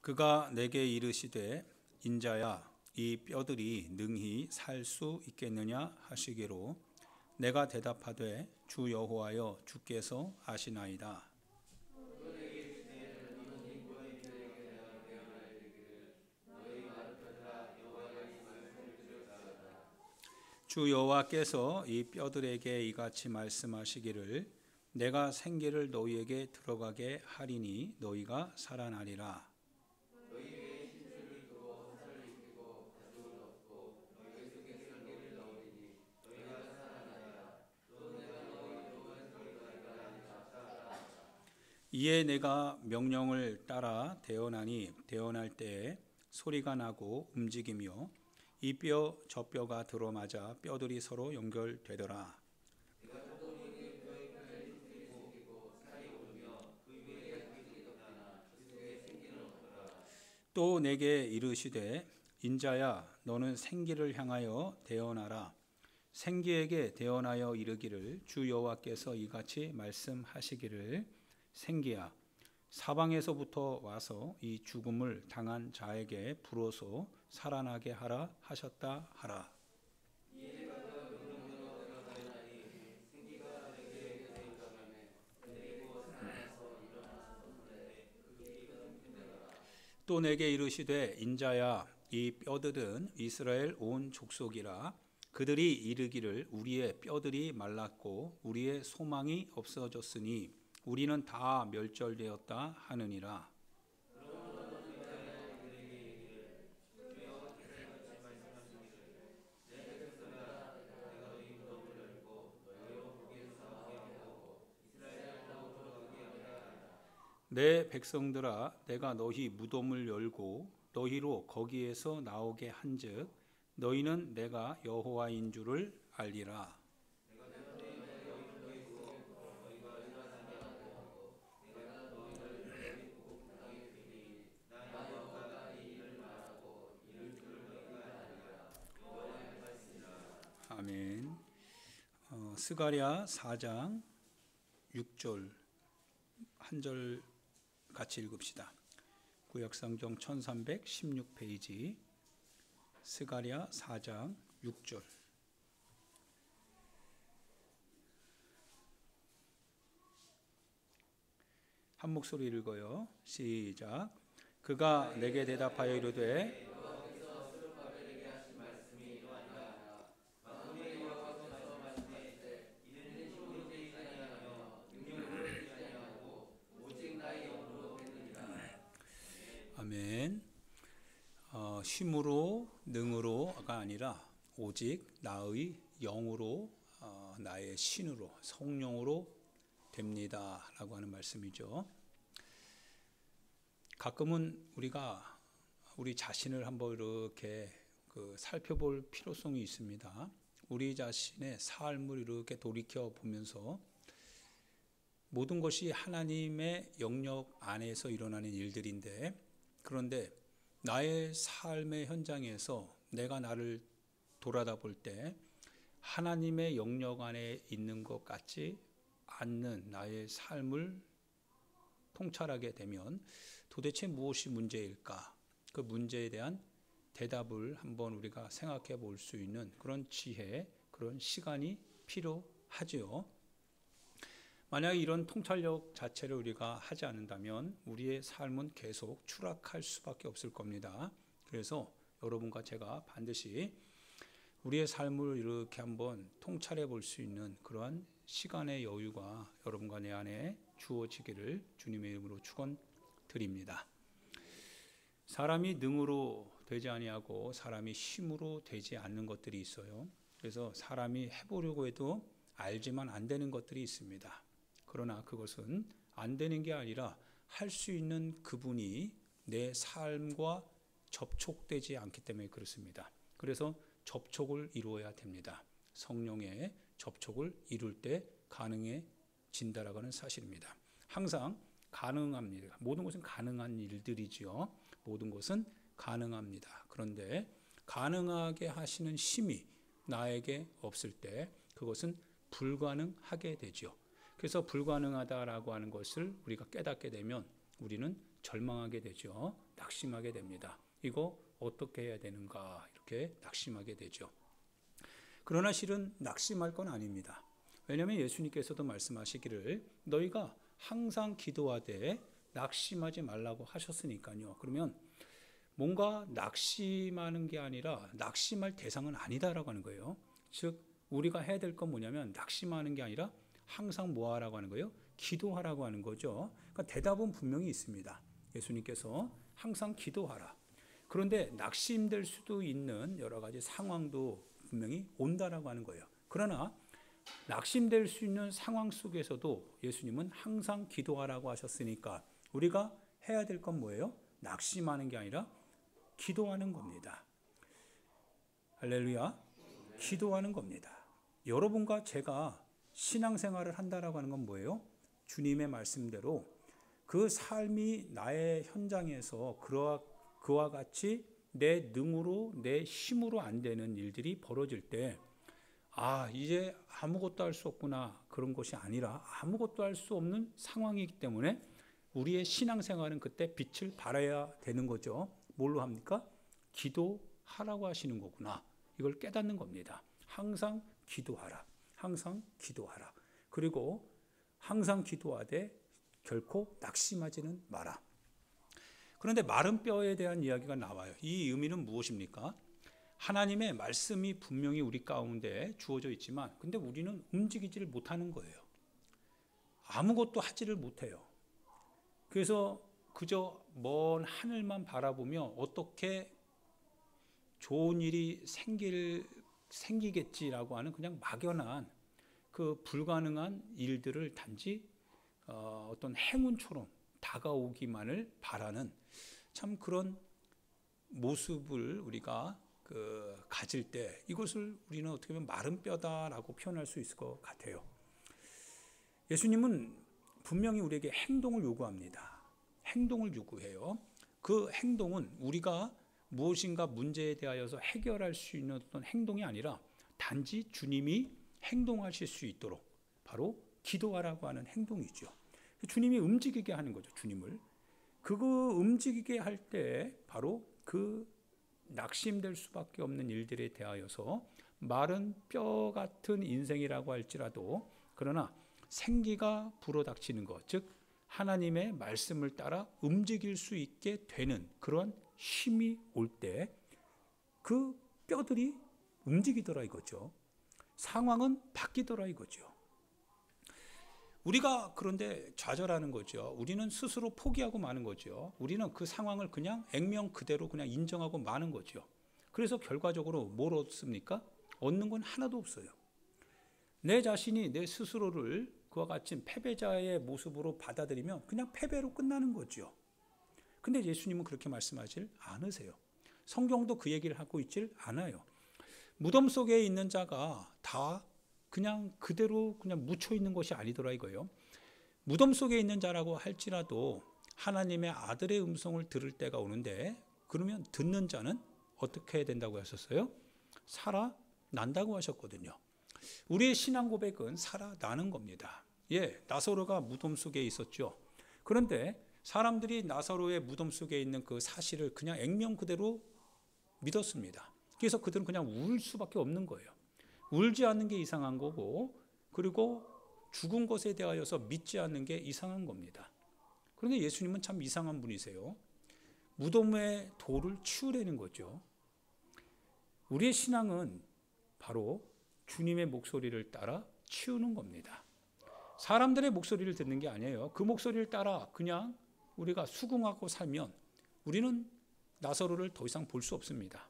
그가 내게 이르시되 인자야 이 뼈들이 능히 살 수 있겠느냐 하시기로 내가 대답하되 주 여호와여 주께서 아시나이다. 주 여호와께서 이 뼈들에게 이같이 말씀하시기를 내가 생기를 너희에게 들어가게 하리니 너희가 살아나리라. 이에 내가 명령을 따라 대언하니 대언할 때에 소리가 나고 움직이며 이 뼈 저 뼈가 들어맞아 뼈들이 서로 연결되더라. 또 내게 이르시되 인자야 너는 생기를 향하여 대언하라. 생기에게 대언하여 이르기를 주 여호와께서 이같이 말씀하시기를 생기야 사방에서부터 와서 이 죽음을 당한 자에게 불어서 살아나게 하라 하셨다 하라. 또 내게 이르시되 인자야 이 뼈들은 이스라엘 온 족속이라. 그들이 이르기를 우리의 뼈들이 말랐고 우리의 소망이 없어졌으니 우리는 다 멸절되었다 하느니라. 내 백성들아 내가 너희 무덤을 열고 너희로 거기에서 나오게 한즉 너희는 내가 여호와인 줄을 알리라. 아멘. 스가랴 4장 6절 한 절 같이 읽읍시다. 구약성경 1316페이지 스가랴 4장 6절. 한 목소리 읽어요. 시작. 그가 내게 대답하여 이르되 아멘. 힘으로 능으로가 아니라 오직 나의 영으로 나의 신으로 성령으로 됩니다 라고 하는 말씀이죠. 가끔은 우리가 우리 자신을 한번 이렇게 살펴볼 필요성이 있습니다. 우리 자신의 삶을 이렇게 돌이켜 보면서 모든 것이 하나님의 영역 안에서 일어나는 일들인데 그런데 나의 삶의 현장에서 내가 나를 돌아다 볼 때 하나님의 영역 안에 있는 것 같지 않는 나의 삶을 통찰하게 되면 도대체 무엇이 문제일까? 그 문제에 대한 대답을 한번 우리가 생각해 볼 수 있는 그런 지혜, 그런 시간이 필요하지요. 만약 이런 통찰력 자체를 우리가 하지 않는다면 우리의 삶은 계속 추락할 수밖에 없을 겁니다. 그래서 여러분과 제가 반드시 우리의 삶을 이렇게 한번 통찰해 볼 수 있는 그러한 시간의 여유가 여러분과 내 안에 주어지기를 주님의 이름으로 축원드립니다. 사람이 능으로 되지 아니하고 사람이 힘으로 되지 않는 것들이 있어요. 그래서 사람이 해보려고 해도 알지만 안 되는 것들이 있습니다. 그러나 그것은 안 되는 게 아니라 할 수 있는 그분이 내 삶과 접촉되지 않기 때문에 그렇습니다. 그래서 접촉을 이루어야 됩니다. 성령의 접촉을 이룰 때 가능해진다라고 하는 사실입니다. 항상 가능합니다. 모든 것은 가능한 일들이지요. 모든 것은 가능합니다. 그런데 가능하게 하시는 힘이 나에게 없을 때 그것은 불가능하게 되죠. 그래서 불가능하다라고 하는 것을 우리가 깨닫게 되면 우리는 절망하게 되죠. 낙심하게 됩니다. 이거 어떻게 해야 되는가 이렇게 낙심하게 되죠. 그러나 실은 낙심할 건 아닙니다. 왜냐하면 예수님께서도 말씀하시기를 너희가 항상 기도하되 낙심하지 말라고 하셨으니까요. 그러면 뭔가 낙심하는 게 아니라 낙심할 대상은 아니다라고 하는 거예요. 즉 우리가 해야 될 건 뭐냐면 낙심하는 게 아니라 항상 뭐 하라고 하는 거예요? 기도하라고 하는 거죠. 그러니까 대답은 분명히 있습니다. 예수님께서 항상 기도하라. 그런데 낙심될 수도 있는 여러 가지 상황도 분명히 온다라고 하는 거예요. 그러나 낙심될 수 있는 상황 속에서도 예수님은 항상 기도하라고 하셨으니까 우리가 해야 될 건 뭐예요? 낙심하는 게 아니라 기도하는 겁니다. 할렐루야. 기도하는 겁니다. 여러분과 제가 신앙생활을 한다라고 하는 건 뭐예요? 주님의 말씀대로 그 삶이 나의 현장에서 그와 같이 내 능으로 내 힘으로 안 되는 일들이 벌어질 때 이제 아무것도 할 수 없구나 그런 것이 아니라 아무것도 할 수 없는 상황이기 때문에 우리의 신앙생활은 그때 빛을 발해야 되는 거죠. 뭘로 합니까? 기도하라고 하시는 거구나. 이걸 깨닫는 겁니다. 항상 기도하라. 항상 기도하라. 그리고 항상 기도하되 결코 낙심하지는 마라. 그런데 마른 뼈에 대한 이야기가 나와요. 이 의미는 무엇입니까? 하나님의 말씀이 분명히 우리 가운데 주어져 있지만 근데 우리는 움직이지를 못하는 거예요. 아무것도 하지를 못해요. 그래서 그저 먼 하늘만 바라보며 어떻게 좋은 일이 생기겠지라고 하는 그냥 막연한 그 불가능한 일들을 단지 어떤 행운처럼 다가오기만을 바라는 참 그런 모습을 우리가 가질 때 이것을 우리는 어떻게 보면 마른 뼈다라고 표현할 수 있을 것 같아요. 예수님은 분명히 우리에게 행동을 요구합니다. 행동을 요구해요. 그 행동은 우리가 무엇인가 문제에 대하여서 해결할 수 있는 어떤 행동이 아니라 단지 주님이 행동하실 수 있도록 바로 기도하라고 하는 행동이죠. 주님이 움직이게 하는 거죠. 주님을. 그거 움직이게 할 때 바로 그 낙심될 수밖에 없는 일들에 대하여서 마른 뼈 같은 인생이라고 할지라도 그러나 생기가 불어닥치는 것, 즉 하나님의 말씀을 따라 움직일 수 있게 되는 그런 힘이 올 때 그 뼈들이 움직이더라 이거죠. 상황은 바뀌더라 이거죠. 우리가 그런데 좌절하는 거죠. 우리는 스스로 포기하고 마는 거죠. 우리는 그 상황을 그냥 액면 그대로 그냥 인정하고 마는 거죠. 그래서 결과적으로 뭘 얻습니까? 얻는 건 하나도 없어요. 내 자신이 내 스스로를 그와 같이 패배자의 모습으로 받아들이면 그냥 패배로 끝나는 거죠. 근데 예수님은 그렇게 말씀하질 않으세요. 성경도 그 얘기를 하고 있질 않아요. 무덤 속에 있는 자가 다 그냥 그대로 그냥 묻혀 있는 것이 아니더라 이거예요. 무덤 속에 있는 자라고 할지라도 하나님의 아들의 음성을 들을 때가 오는데 그러면 듣는 자는 어떻게 해야 된다고 하셨어요? 살아난다고 하셨거든요. 우리의 신앙 고백은 살아나는 겁니다. 나사로가 무덤 속에 있었죠. 그런데 사람들이 나사로의 무덤 속에 있는 그 사실을 그냥 액면 그대로 믿었습니다. 그래서 그들은 그냥 울 수밖에 없는 거예요. 울지 않는 게 이상한 거고 그리고 죽은 것에 대하여서 믿지 않는 게 이상한 겁니다. 그런데 예수님은 참 이상한 분이세요. 무덤의 돌을 치우려는 거죠. 우리의 신앙은 바로 주님의 목소리를 따라 치우는 겁니다. 사람들의 목소리를 듣는 게 아니에요. 그 목소리를 따라 그냥 우리가 수긍하고 살면 우리는 나사로를 더 이상 볼 수 없습니다.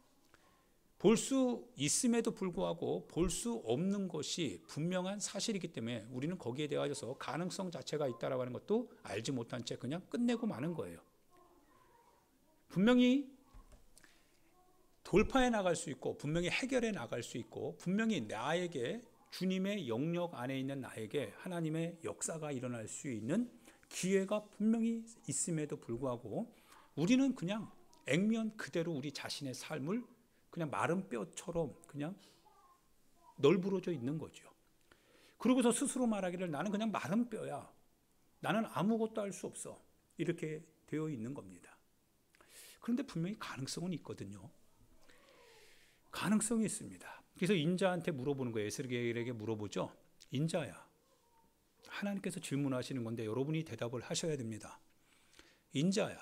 볼 수 있음에도 불구하고 볼 수 없는 것이 분명한 사실이기 때문에 우리는 거기에 대하여서 가능성 자체가 있다라고 하는 것도 알지 못한 채 그냥 끝내고 마는 거예요. 분명히 돌파해 나갈 수 있고 분명히 해결해 나갈 수 있고 분명히 나에게 주님의 영역 안에 있는 나에게 하나님의 역사가 일어날 수 있는 기회가 분명히 있음에도 불구하고 우리는 그냥 액면 그대로 우리 자신의 삶을 그냥 마른 뼈처럼 그냥 널브러져 있는 거죠. 그러고서 스스로 말하기를 나는 그냥 마른 뼈야. 나는 아무것도 할 수 없어. 이렇게 되어 있는 겁니다. 그런데 분명히 가능성은 있거든요. 가능성이 있습니다. 그래서 인자한테 물어보는 거예요. 에스겔에게 물어보죠. 인자야, 하나님께서 질문하시는 건데 여러분이 대답을 하셔야 됩니다. 인자야,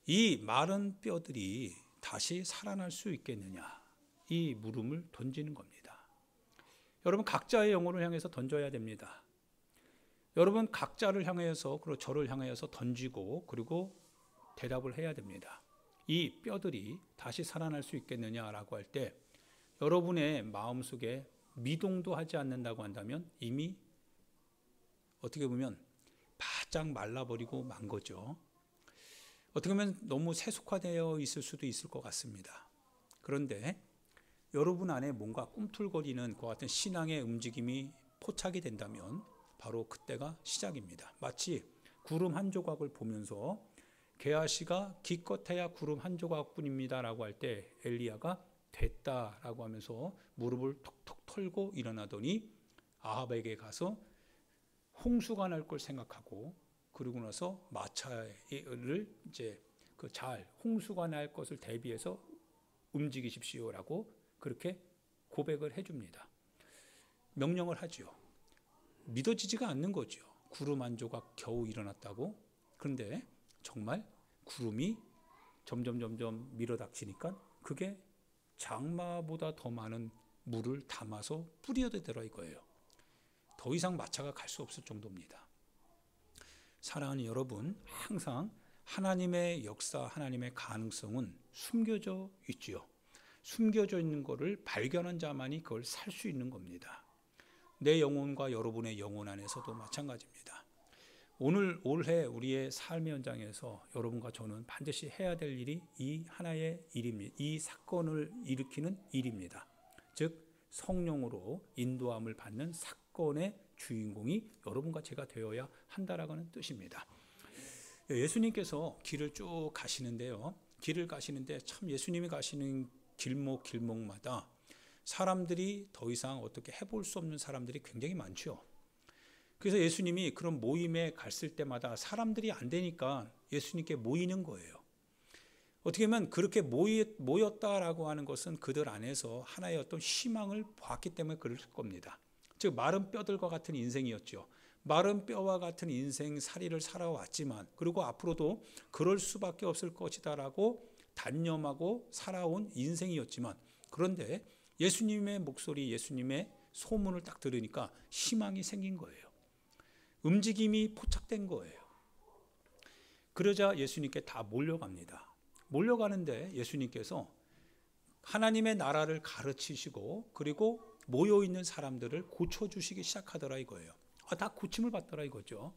이 마른 뼈들이 다시 살아날 수 있겠느냐? 이 물음을 던지는 겁니다. 여러분, 각자의 영혼을 향해서 던져야 됩니다. 여러분, 각자를 향해서, 그리고 저를 향해서 던지고, 그리고 대답을 해야 됩니다. 이 뼈들이 다시 살아날 수 있겠느냐라고 할 때 여러분의 마음속에 미동도 하지 않는다고 한다면 이미 어떻게 보면 바짝 말라버리고 만 거죠. 어떻게 보면 너무 세속화되어 있을 수도 있을 것 같습니다. 그런데 여러분 안에 뭔가 꿈틀거리는 그 같은 신앙의 움직임이 포착이 된다면 바로 그때가 시작입니다. 마치 구름 한 조각을 보면서 게하시가 기껏해야 구름 한 조각뿐입니다 라고 할 때 엘리야가 됐다라고 하면서 무릎을 톡톡 털고 일어나더니 아합에게 가서 홍수가 날 걸 생각하고, 그리고 나서 마차를 이제 그 잘 홍수가 날 것을 대비해서 움직이십시오라고 그렇게 고백을 해줍니다. 명령을 하죠. 믿어지지가 않는 거죠. 구름 한 조각 겨우 일어났다고. 그런데 정말 구름이 점점 밀어닥치니까 그게 장마보다 더 많은 물을 담아서 뿌려대더라 이거예요. 더 이상 마차가 갈 수 없을 정도입니다. 사랑하는 여러분, 항상 하나님의 역사, 하나님의 가능성은 숨겨져 있지요. 숨겨져 있는 것을 발견한 자만이 그걸 살 수 있는 겁니다. 내 영혼과 여러분의 영혼 안에서도 마찬가지입니다. 올해 우리의 삶의 현장에서 여러분과 저는 반드시 해야 될 일이 이 하나의 일입니다. 이 사건을 일으키는 일입니다. 즉 성령으로 인도함을 받는 사건의 주인공이 여러분과 제가 되어야 한다라는 뜻입니다. 예수님께서 길을 쭉 가시는데요. 길을 가시는데 참 예수님이 가시는 길목마다 사람들이 더 이상 어떻게 해볼 수 없는 사람들이 굉장히 많죠. 그래서 예수님이 그런 모임에 갔을 때마다 사람들이 안 되니까 예수님께 모이는 거예요. 어떻게 보면 그렇게 모였다라고 하는 것은 그들 안에서 하나의 어떤 희망을 보았기 때문에 그럴 겁니다. 즉 마른 뼈들과 같은 인생이었죠. 마른 뼈와 같은 인생살이를 살아왔지만, 그리고 앞으로도 그럴 수밖에 없을 것이다라고 단념하고 살아온 인생이었지만, 그런데 예수님의 목소리, 예수님의 소문을 딱 들으니까 희망이 생긴 거예요. 움직임이 포착된 거예요. 그러자 예수님께 다 몰려갑니다. 몰려가는데 예수님께서 하나님의 나라를 가르치시고, 그리고 모여있는 사람들을 고쳐주시기 시작하더라 이거예요. 다 고침을 받더라 이거죠.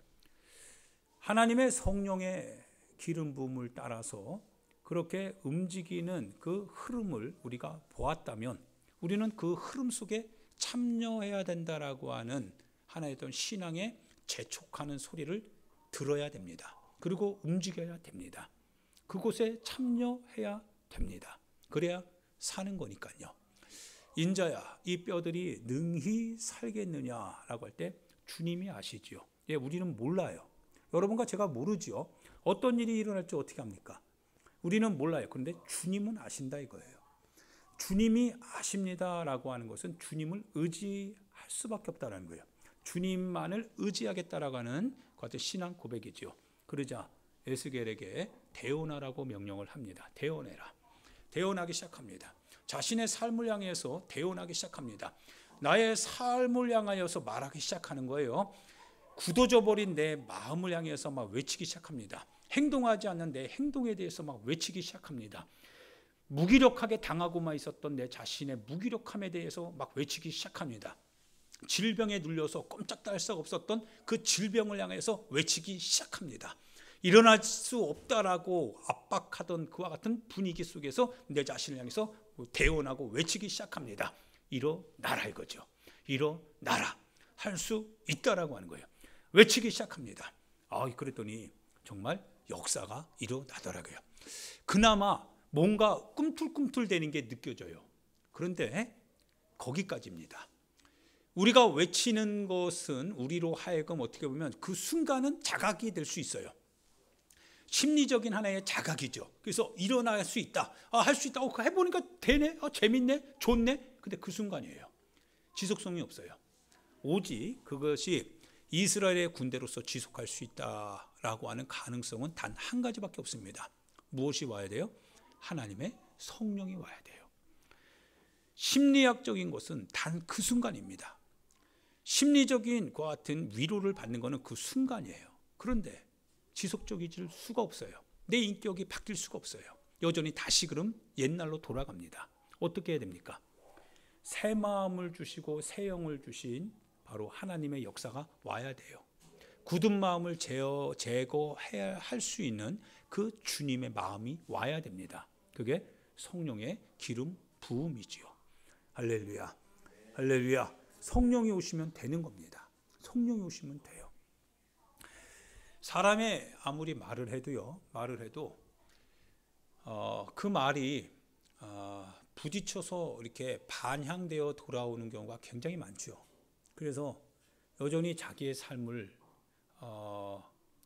하나님의 성령의 기름 부음을 따라서 그렇게 움직이는 그 흐름을 우리가 보았다면 우리는 그 흐름 속에 참여해야 된다라고 하는 하나의 어떤 신앙의 재촉하는 소리를 들어야 됩니다. 그리고 움직여야 됩니다. 그곳에 참여해야 됩니다. 그래야 사는 거니까요. 인자야, 이 뼈들이 능히 살겠느냐라고 할 때 주님이 아시지요. 예, 우리는 몰라요. 여러분과 제가 모르지요. 어떤 일이 일어날지 어떻게 합니까? 우리는 몰라요. 그런데 주님은 아신다 이거예요. 주님이 아십니다라고 하는 것은 주님을 의지할 수밖에 없다는 거예요. 주님만을 의지하겠다라고 하는 그 같은 신앙 고백이지요. 그러자 에스겔에게 대언하라고 명령을 합니다. 대언해라. 대언하기 시작합니다. 자신의 삶을 향해서 대언하기 시작합니다. 나의 삶을 향하여서 말하기 시작하는 거예요. 굳어져 버린 내 마음을 향해서 막 외치기 시작합니다. 행동하지 않는 내 행동에 대해서 막 외치기 시작합니다. 무기력하게 당하고만 있었던 내 자신의 무기력함에 대해서 막 외치기 시작합니다. 질병에 눌려서 꼼짝달 수 없었던 그 질병을 향해서 외치기 시작합니다. 일어날 수 없다라고 압박하던 그와 같은 분위기 속에서 내 자신을 향해서 대언하고 외치기 시작합니다. 일어나라 이거죠. 일어나라. 할 수 있다라고 하는 거예요. 외치기 시작합니다. 그랬더니 정말 역사가 일어나더라고요. 그나마 뭔가 꿈틀꿈틀대는 게 느껴져요. 그런데 거기까지입니다. 우리가 외치는 것은 우리로 하여금 어떻게 보면 그 순간은 자각이 될 수 있어요. 심리적인 하나의 자각이죠. 그래서 일어날 수 있다. 할 수 있다. 해보니까 되네. 재밌네. 좋네. 근데 그 순간이에요. 지속성이 없어요. 오직 그것이 이스라엘의 군대로서 지속할 수 있다라고 하는 가능성은 단 한 가지밖에 없습니다. 무엇이 와야 돼요? 하나님의 성령이 와야 돼요. 심리학적인 것은 단 그 순간입니다. 심리적인 것 같은 위로를 받는 것은 그 순간이에요. 그런데 지속적일 수가 없어요. 내 인격이 바뀔 수가 없어요. 여전히 다시 그럼 옛날로 돌아갑니다. 어떻게 해야 됩니까? 새 마음을 주시고 새 영을 주신 바로 하나님의 역사가 와야 돼요. 굳은 마음을 제거해야 할 수 있는 그 주님의 마음이 와야 됩니다. 그게 성령의 기름 부음이지요. 할렐루야. 할렐루야. 성령이 오시면 되는 겁니다. 성령이 오시면 돼요. 사람이 아무리 말을 해도 그 말이 부딪혀서 이렇게 반향되어 돌아오는 경우가 굉장히 많죠. 그래서 여전히 자기의 삶을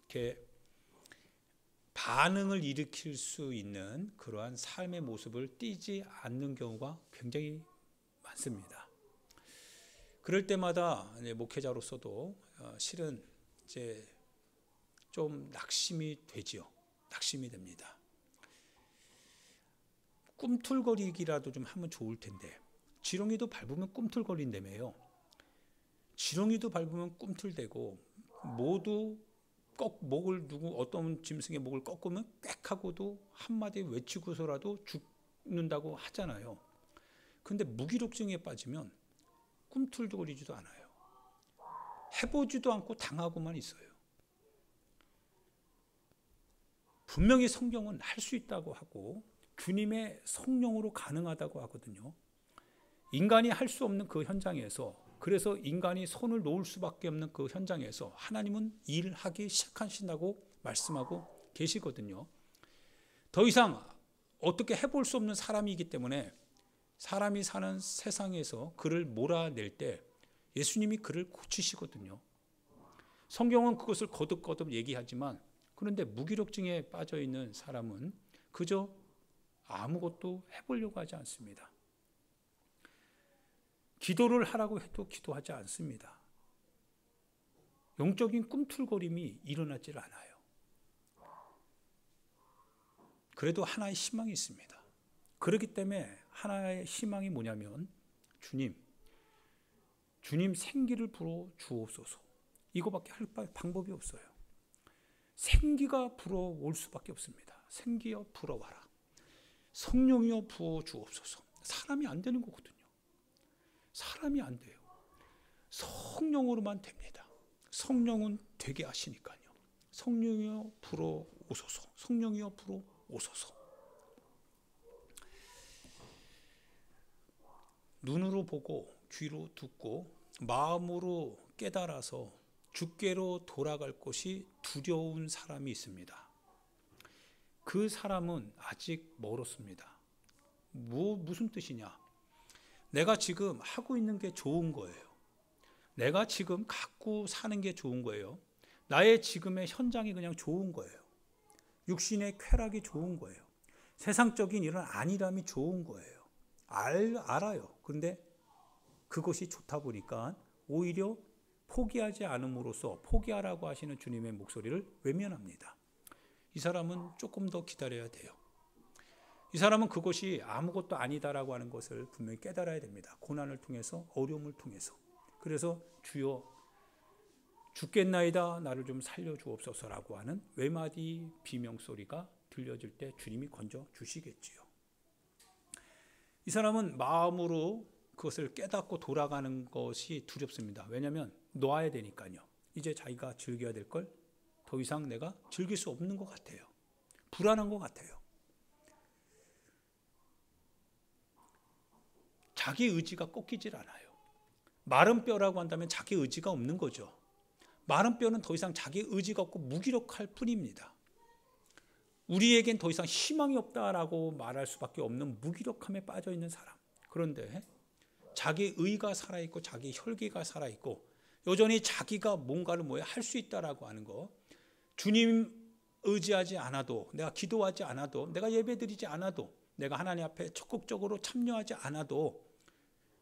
이렇게 반응을 일으킬 수 있는 그러한 삶의 모습을 띠지 않는 경우가 굉장히 많습니다. 그럴 때마다 목회자로서도 실은 이제 좀 낙심이 되지요. 낙심이 됩니다. 꿈틀거리기라도 좀 하면 좋을 텐데 지렁이도 밟으면 꿈틀거린다며요. 지렁이도 밟으면 꿈틀대고 모두 목을 어떤 짐승의 목을 꺾으면 꽥 하고도 한마디 외치고서라도 죽는다고 하잖아요. 근데 무기력증에 빠지면 꿈틀거리지도 않아요. 해보지도 않고 당하고만 있어요. 분명히 성경은 할 수 있다고 하고 주님의 성령으로 가능하다고 하거든요. 인간이 할 수 없는 그 현장에서, 그래서 인간이 손을 놓을 수밖에 없는 그 현장에서 하나님은 일하기 시작하신다고 말씀하고 계시거든요. 더 이상 어떻게 해볼 수 없는 사람이기 때문에 사람이 사는 세상에서 그를 몰아낼 때 예수님이 그를 고치시거든요. 성경은 그것을 거듭거듭 얘기하지만 그런데 무기력증에 빠져 있는 사람은 그저 아무것도 해보려고 하지 않습니다. 기도를 하라고 해도 기도하지 않습니다. 영적인 꿈틀거림이 일어나질 않아요. 그래도 하나의 희망이 있습니다. 그렇기 때문에 하나의 희망이 뭐냐면 주님 생기를 불어 주옵소서. 이거밖에 할 방법이 없어요. 생기가 불어올 수밖에 없습니다. 생기여 불어와라. 성령이여 부어 주옵소서. 사람이 안 되는 거거든요. 사람이 안 돼요. 성령으로만 됩니다. 성령은 되게 하시니까요. 성령이여 불어오소서. 성령이여 불어오소서. 눈으로 보고 귀로 듣고 마음으로 깨달아서 주께로 돌아갈 것이 두려운 사람이 있습니다. 그 사람은 아직 멀었습니다. 무슨 뜻이냐? 내가 지금 하고 있는 게 좋은 거예요. 내가 지금 갖고 사는 게 좋은 거예요. 나의 지금의 현장이 그냥 좋은 거예요. 육신의 쾌락이 좋은 거예요. 세상적인 이런 안일함이 좋은 거예요. 알아요. 그런데 그것이 좋다 보니까 오히려 포기하지 않음으로써 포기하라고 하시는 주님의 목소리를 외면합니다. 이 사람은 조금 더 기다려야 돼요. 이 사람은 그것이 아무것도 아니다라고 하는 것을 분명히 깨달아야 됩니다. 고난을 통해서, 어려움을 통해서. 그래서 주여 죽겠나이다 나를 좀 살려주옵소서라고 하는 외마디 비명소리가 들려질 때 주님이 건져 주시겠지요. 이 사람은 마음으로 그것을 깨닫고 돌아가는 것이 두렵습니다. 왜냐하면 놓아야 되니까요. 이제 자기가 즐겨야 될 걸 더 이상 내가 즐길 수 없는 것 같아요. 불안한 것 같아요. 자기 의지가 꺾이질 않아요. 마른 뼈라고 한다면 자기 의지가 없는 거죠. 마른 뼈는 더 이상 자기 의지가 없고 무기력할 뿐입니다. 우리에겐 더 이상 희망이 없다라고 말할 수밖에 없는 무기력함에 빠져 있는 사람. 그런데 자기 의가 살아있고 자기 혈기가 살아있고 여전히 자기가 뭔가를 할 수 있다라고 하는 거, 주님 의지하지 않아도, 내가 기도하지 않아도, 내가 예배드리지 않아도, 내가 하나님 앞에 적극적으로 참여하지 않아도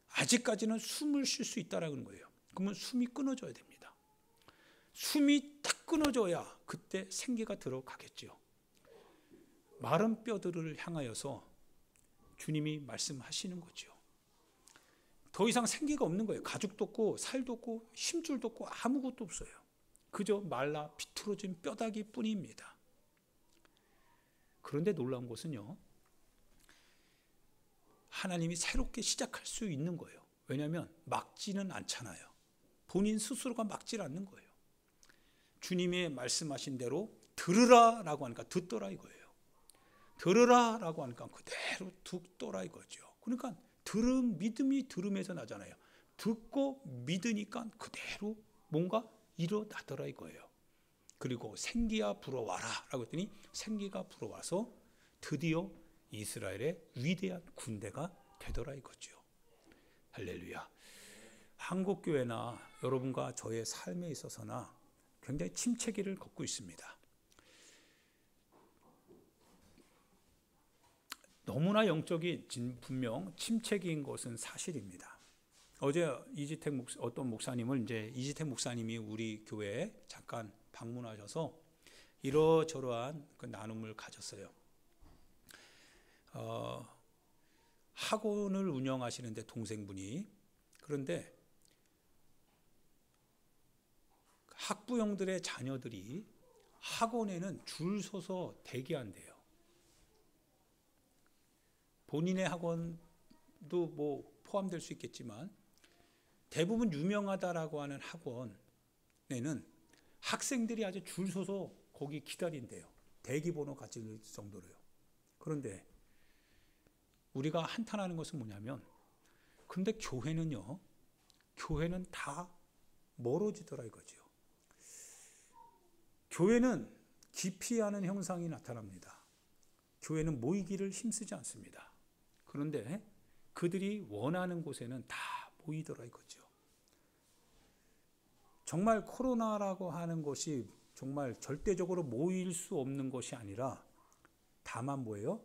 아직까지는 숨을 쉴 수 있다는 거예요. 그러면 숨이 끊어져야 됩니다. 숨이 딱 끊어져야 그때 생기가 들어가겠죠. 마른 뼈들을 향하여서 주님이 말씀하시는 거죠. 더 이상 생기가 없는 거예요. 가죽도 없고 살도 없고 힘줄도 없고 아무것도 없어요. 그저 말라 비틀어진 뼈다귀 뿐입니다. 그런데 놀라운 것은요, 하나님이 새롭게 시작할 수 있는 거예요. 왜냐하면 막지는 않잖아요. 본인 스스로가 막질 않는 거예요. 주님의 말씀하신 대로 들으라 라고 하니까 듣더라 이거예요. 들으라 라고 하니까 그대로 듣더라 이거죠. 그러니까 믿음이 들음에서 나잖아요. 듣고 믿으니까 그대로 뭔가 일어나더라 이거예요. 그리고 생기야 불어와라 라고 했더니 생기가 불어와서 드디어 이스라엘의 위대한 군대가 되더라 이거죠. 할렐루야. 한국교회나 여러분과 저의 삶에 있어서나 굉장히 침체기를 걷고 있습니다. 너무나 영적인 분명 침체기인 것은 사실입니다. 어제 어떤 목사님을 이지택 목사님이 우리 교회에 잠깐 방문하셔서 이러저러한 그 나눔을 가졌어요. 학원을 운영하시는데 동생분이, 그런데 학부형들의 자녀들이 학원에는 줄 서서 대기한대요. 본인의 학원도 뭐 포함될 수 있겠지만 대부분 유명하다라고 하는 학원에는 학생들이 아주 줄 서서 거기 기다린대요. 대기번호 가질 정도로요. 그런데 우리가 한탄하는 것은 뭐냐면, 근데 교회는 다 멀어지더라 이거죠. 교회는 기피하는 형상이 나타납니다. 교회는 모이기를 힘쓰지 않습니다. 그런데 그들이 원하는 곳에는 다 모이더라 이거죠. 정말 코로나라고 하는 것이 정말 절대적으로 모일 수 없는 것이 아니라 다만 뭐예요?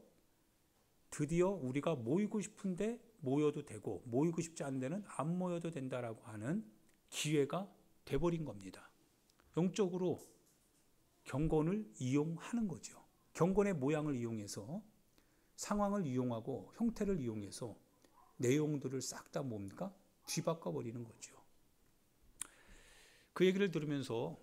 드디어 우리가 모이고 싶은데 모여도 되고 모이고 싶지 않은 데는 안 모여도 된다라고 하는 기회가 돼버린 겁니다. 영적으로 경건을 이용하는 거죠. 경건의 모양을 이용해서 상황을 이용하고 형태를 이용해서 내용들을 싹 다 뭡니까? 뒤바꿔 버리는 거죠. 그 얘기를 들으면서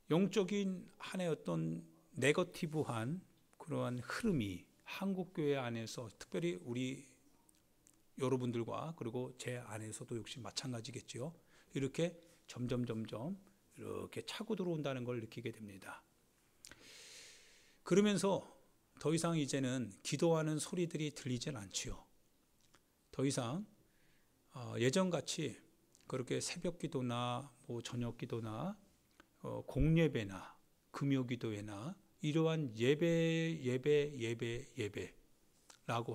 영적인 한의 어떤 네거티브한 그러한 흐름이 한국교회 안에서, 특별히 우리 여러분들과 그리고 제 안에서도 역시 마찬가지겠죠. 이렇게 점점 이렇게 차고 들어온다는 걸 느끼게 됩니다. 그러면서 더 이상 이제는 기도하는 소리들이 들리질 않지요. 더 이상 예전같이 그렇게 새벽 기도나 뭐 저녁 기도나 공예배나 금요기도회나 이러한 예배라고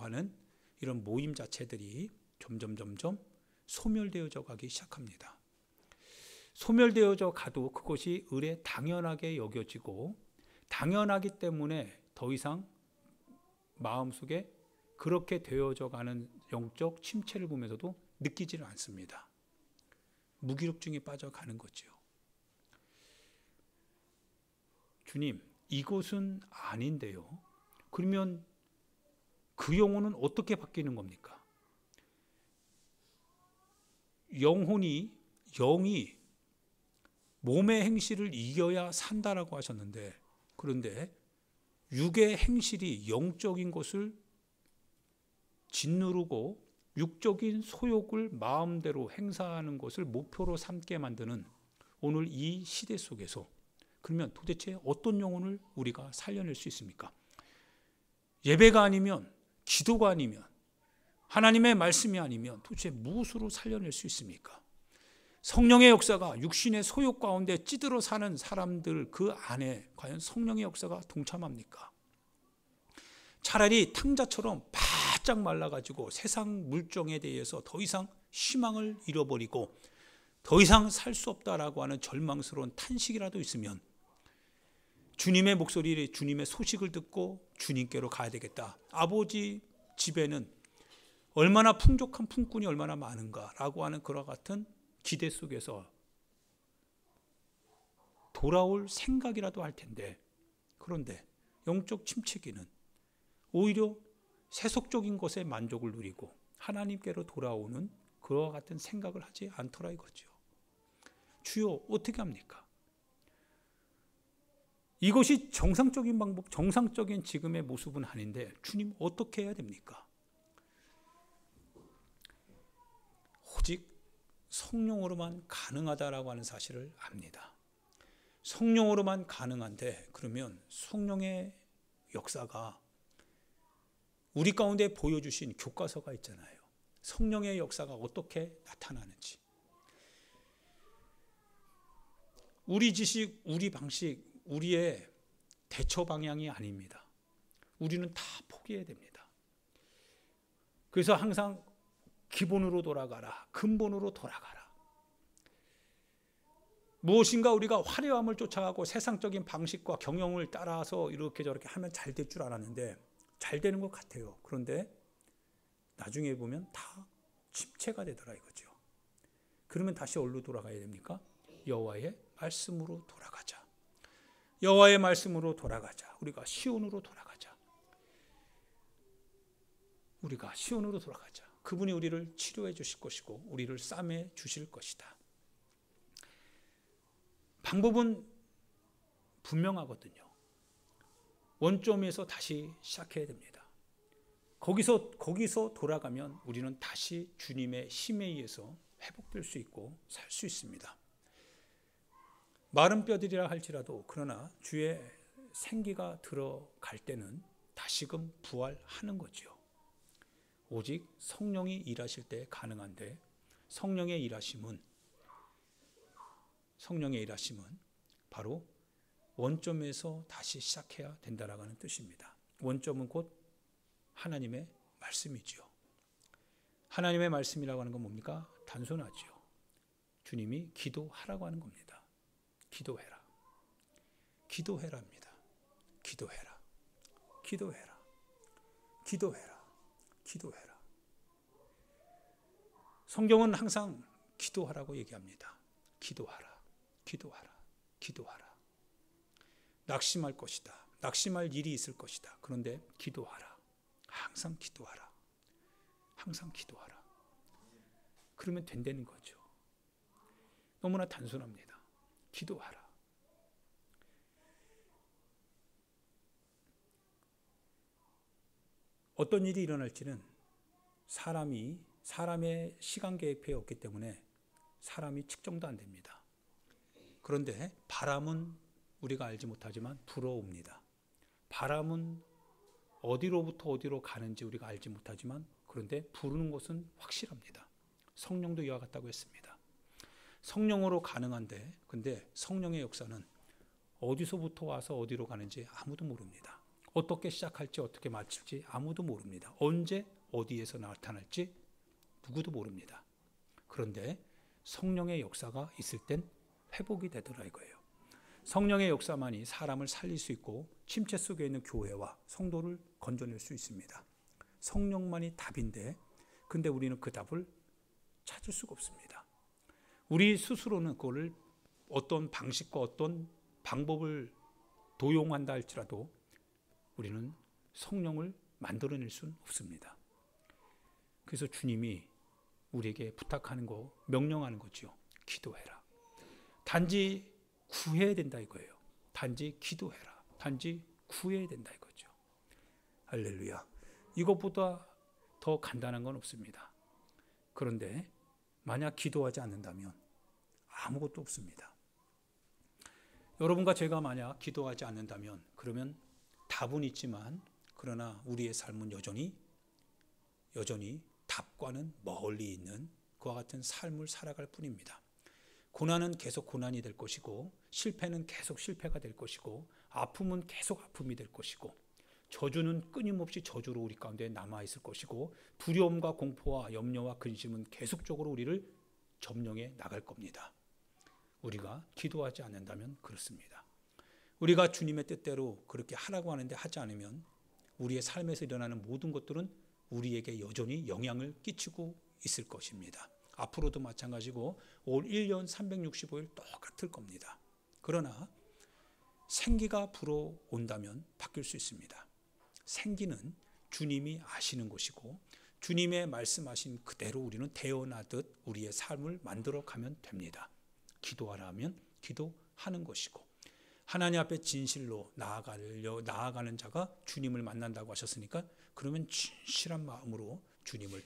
하는 이런 모임 자체들이 점점 소멸되어져 가기 시작합니다. 소멸되어져 가도 그것이 을에 당연하게 여겨지고, 당연하기 때문에 더 이상 마음속에 그렇게 되어져 가는 영적 침체를 보면서도 느끼지는 않습니다. 무기력증에 빠져가는 거죠. 주님, 이것은 아닌데요. 그러면 그 영혼은 어떻게 바뀌는 겁니까? 영이 몸의 행실을 이겨야 산다라고 하셨는데, 그런데 육의 행실이 영적인 것을 짓누르고 육적인 소욕을 마음대로 행사하는 것을 목표로 삼게 만드는 오늘 이 시대 속에서, 그러면 도대체 어떤 영혼을 우리가 살려낼 수 있습니까? 예배가 아니면, 기도가 아니면, 하나님의 말씀이 아니면 도대체 무엇으로 살려낼 수 있습니까? 성령의 역사가 육신의 소욕 가운데 찌들어 사는 사람들 그 안에 과연 성령의 역사가 동참합니까? 차라리 탕자처럼 바짝 말라가지고 세상 물정에 대해서 더 이상 희망을 잃어버리고 더 이상 살 수 없다라고 하는 절망스러운 탄식이라도 있으면 주님의 목소리, 주님의 소식을 듣고 주님께로 가야 되겠다. 아버지 집에는 얼마나 풍족한 품꾼이 얼마나 많은가라고 하는 그와 같은 기대 속에서 돌아올 생각이라도 할 텐데, 그런데 영적 침체기는 오히려 세속적인 것에 만족을 누리고 하나님께로 돌아오는 그와 같은 생각을 하지 않더라 이거죠. 주여 어떻게 합니까? 이것이 정상적인 방법, 정상적인 지금의 모습은 아닌데 주님 어떻게 해야 됩니까? 오직 성령으로만 가능하다라고 하는 사실을 압니다. 성령으로만 가능한데, 그러면 성령의 역사가 우리 가운데 보여주신 교과서가 있잖아요. 성령의 역사가 어떻게 나타나는지. 우리 지식, 우리 방식, 우리의 대처 방향이 아닙니다. 우리는 다 포기해야 됩니다. 그래서 항상 기본으로 돌아가라, 근본으로 돌아가라. 무엇인가 우리가 화려함을 쫓아가고 세상적인 방식과 경영을 따라서 이렇게 저렇게 하면 잘 될 줄 알았는데 잘 되는 것 같아요. 그런데 나중에 보면 다 침체가 되더라 이거죠. 그러면 다시 어디로 돌아가야 됩니까? 여호와의 말씀으로 돌아가자. 여호와의 말씀으로 돌아가자. 우리가 시온으로 돌아가자. 우리가 시온으로 돌아가자. 그분이 우리를 치료해 주실 것이고 우리를 싸매 주실 것이다. 방법은 분명하거든요. 원점에서 다시 시작해야 됩니다. 거기서 돌아가면 우리는 다시 주님의 힘에 의해서 회복될 수 있고 살 수 있습니다. 마른 뼈들이라 할지라도 그러나 주의 생기가 들어갈 때는 다시금 부활하는 거죠. 오직 성령이 일하실 때 가능한데 성령의 일하심은 바로 원점에서 다시 시작해야 된다라는 뜻입니다. 원점은 곧 하나님의 말씀이지요. 하나님의 말씀이라고 하는 건 뭡니까? 단순하지요. 주님이 기도하라고 하는 겁니다. 기도해라. 기도해라입니다. 기도해라. 기도해라. 기도해라. 기도해라. 성경은 항상 기도하라고 얘기합니다. 기도하라. 기도하라. 기도하라. 낙심할 것이다. 낙심할 일이 있을 것이다. 그런데 기도하라. 항상 기도하라. 항상 기도하라. 그러면 된다는 거죠. 너무나 단순합니다. 기도하라. 어떤 일이 일어날지는 사람의 시간 계획표에 없기 때문에 사람이 측정도 안 됩니다. 그런데 바람은 우리가 알지 못하지만 불어옵니다. 바람은 어디로부터 어디로 가는지 우리가 알지 못하지만 그런데 부르는 것은 확실합니다. 성령도 이와 같다고 했습니다. 성령으로 가능한데 근데 성령의 역사는 어디서부터 와서 어디로 가는지 아무도 모릅니다. 어떻게 시작할지 어떻게 마칠지 아무도 모릅니다. 언제 어디에서 나타날지 누구도 모릅니다. 그런데 성령의 역사가 있을 땐 회복이 되더라 이거예요. 성령의 역사만이 사람을 살릴 수 있고 침체 속에 있는 교회와 성도를 건져낼 수 있습니다. 성령만이 답인데 근데 우리는 그 답을 찾을 수가 없습니다. 우리 스스로는 그거를 어떤 방식과 어떤 방법을 도용한다 할지라도 우리는 성령을 만들어낼 수는 없습니다. 그래서 주님이 우리에게 부탁하는 거, 명령하는 거죠. 기도해라. 단지 구해야 된다 이거예요. 단지 기도해라. 단지 구해야 된다 이거죠. 할렐루야. 이것보다 더 간단한 건 없습니다. 그런데 만약 기도하지 않는다면 아무것도 없습니다. 여러분과 제가 만약 기도하지 않는다면 그러면 답은 있지만 그러나 우리의 삶은 여전히 답과는 멀리 있는 그와 같은 삶을 살아갈 뿐입니다. 고난은 계속 고난이 될 것이고 실패는 계속 실패가 될 것이고 아픔은 계속 아픔이 될 것이고 저주는 끊임없이 저주로 우리 가운데 남아있을 것이고 두려움과 공포와 염려와 근심은 계속적으로 우리를 점령해 나갈 겁니다. 우리가 기도하지 않는다면 그렇습니다. 우리가 주님의 뜻대로 그렇게 하라고 하는데 하지 않으면 우리의 삶에서 일어나는 모든 것들은 우리에게 여전히 영향을 끼치고 있을 것입니다. 앞으로도 마찬가지고 올 1년 365일 똑같을 겁니다. 그러나 생기가 불어온다면 바뀔 수 있습니다. 생기는 주님이 아시는 것이고 주님의 말씀하신 그대로 우리는 태어나듯 우리의 삶을 만들어 가면 됩니다. 기도하라면 기도하는 것이고 하나님 앞에 진실로 나아가는 자가 주님을 만난다고 하셨으니까 그러면 진실한 마음으로 주님을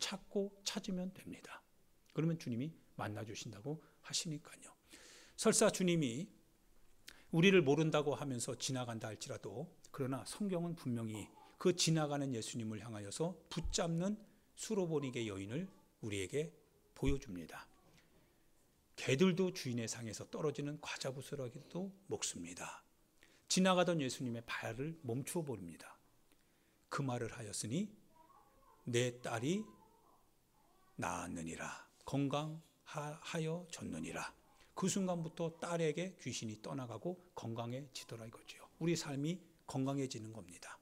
찾으면 됩니다. 그러면 주님이 만나주신다고 하시니까요. 설사 주님이 우리를 모른다고 하면서 지나간다 할지라도 그러나 성경은 분명히 그 지나가는 예수님을 향하여서 붙잡는 수로보니게 여인을 우리에게 보여줍니다. 개들도 주인의 상에서 떨어지는 과자부스러기도 먹습니다. 지나가던 예수님의 발을 멈추어 버립니다. 그 말을 하였으니 내 딸이 나았느니라, 건강하여 졌느니라. 그 순간부터 딸에게 귀신이 떠나가고 건강해지더라 이거죠. 우리 삶이 건강해지는 겁니다.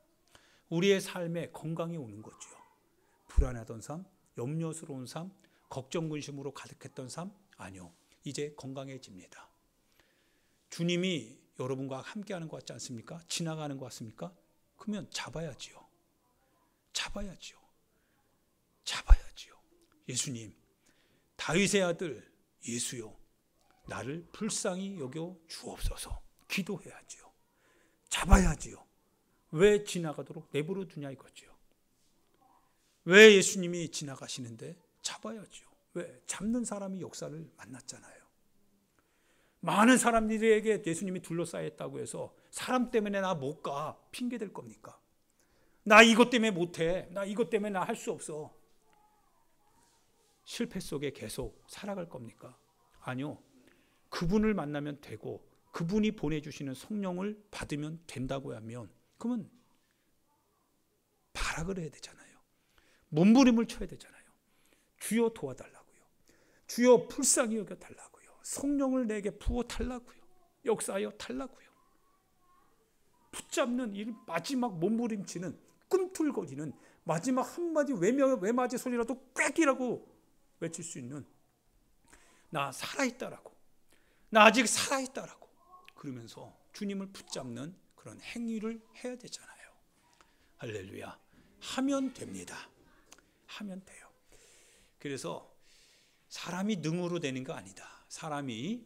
우리의 삶에 건강이 오는 거죠. 불안하던 삶, 염려스러운 삶, 걱정 근심으로 가득했던 삶, 아니요. 이제 건강해집니다. 주님이 여러분과 함께하는 것 같지 않습니까? 지나가는 것 같습니까? 그러면 잡아야지요. 예수님, 다윗의 아들 예수요, 나를 불쌍히 여겨 주옵소서. 기도해야지요. 잡아야지요. 왜 지나가도록 내버려 두냐 이거죠. 왜 예수님이 지나가시는데 잡아야지요. 왜? 잡는 사람이 역사를 만났잖아요. 많은 사람들에게 예수님이 둘러싸였다고 해서 사람 때문에 나 못 가 핑계 댈 겁니까? 나 이것 때문에 못해. 나 이것 때문에 나 할 수 없어. 실패 속에 계속 살아갈 겁니까? 아니요. 그분을 만나면 되고 그분이 보내주시는 성령을 받으면 된다고 하면 그러면 발악을 해야 되잖아요. 몸부림을 쳐야 되잖아요. 주여 도와달라고요. 주여 불쌍히 여겨달라고요. 성령을 내게 부어달라고요. 역사하여 달라고요. 붙잡는 이 마지막 몸부림치는 꿈틀거리는 마지막 한마디 외맞이 소리라도 꽥이라고 외칠 수 있는 나 살아있다라고, 나 아직 살아있다라고 그러면서 주님을 붙잡는 그런 행위를 해야 되잖아요. 할렐루야. 하면 됩니다. 하면 돼요. 그래서 사람이 능으로 되는 거 아니다. 사람이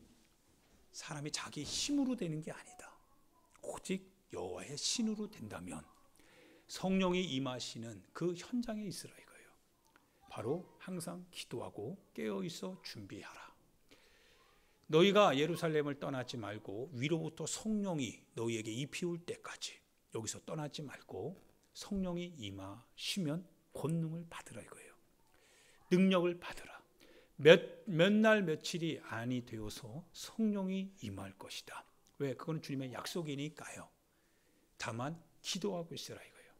자기 힘으로 되는 게 아니다. 오직 여호와의 신으로 된다면 성령이 임하시는 그 현장에 있으라 이거예요. 바로 항상 기도하고 깨어있어 준비하라. 너희가 예루살렘을 떠나지 말고 위로부터 성령이 너희에게 입히 올 때까지 여기서 떠나지 말고 성령이 임하시면 권능을 받으라 이거예요. 능력을 받으라. 몇 날 며칠이 아니 되어서 성령이 임할 것이다. 왜? 그건 주님의 약속이니까요. 다만 기도하고 있으라 이거예요.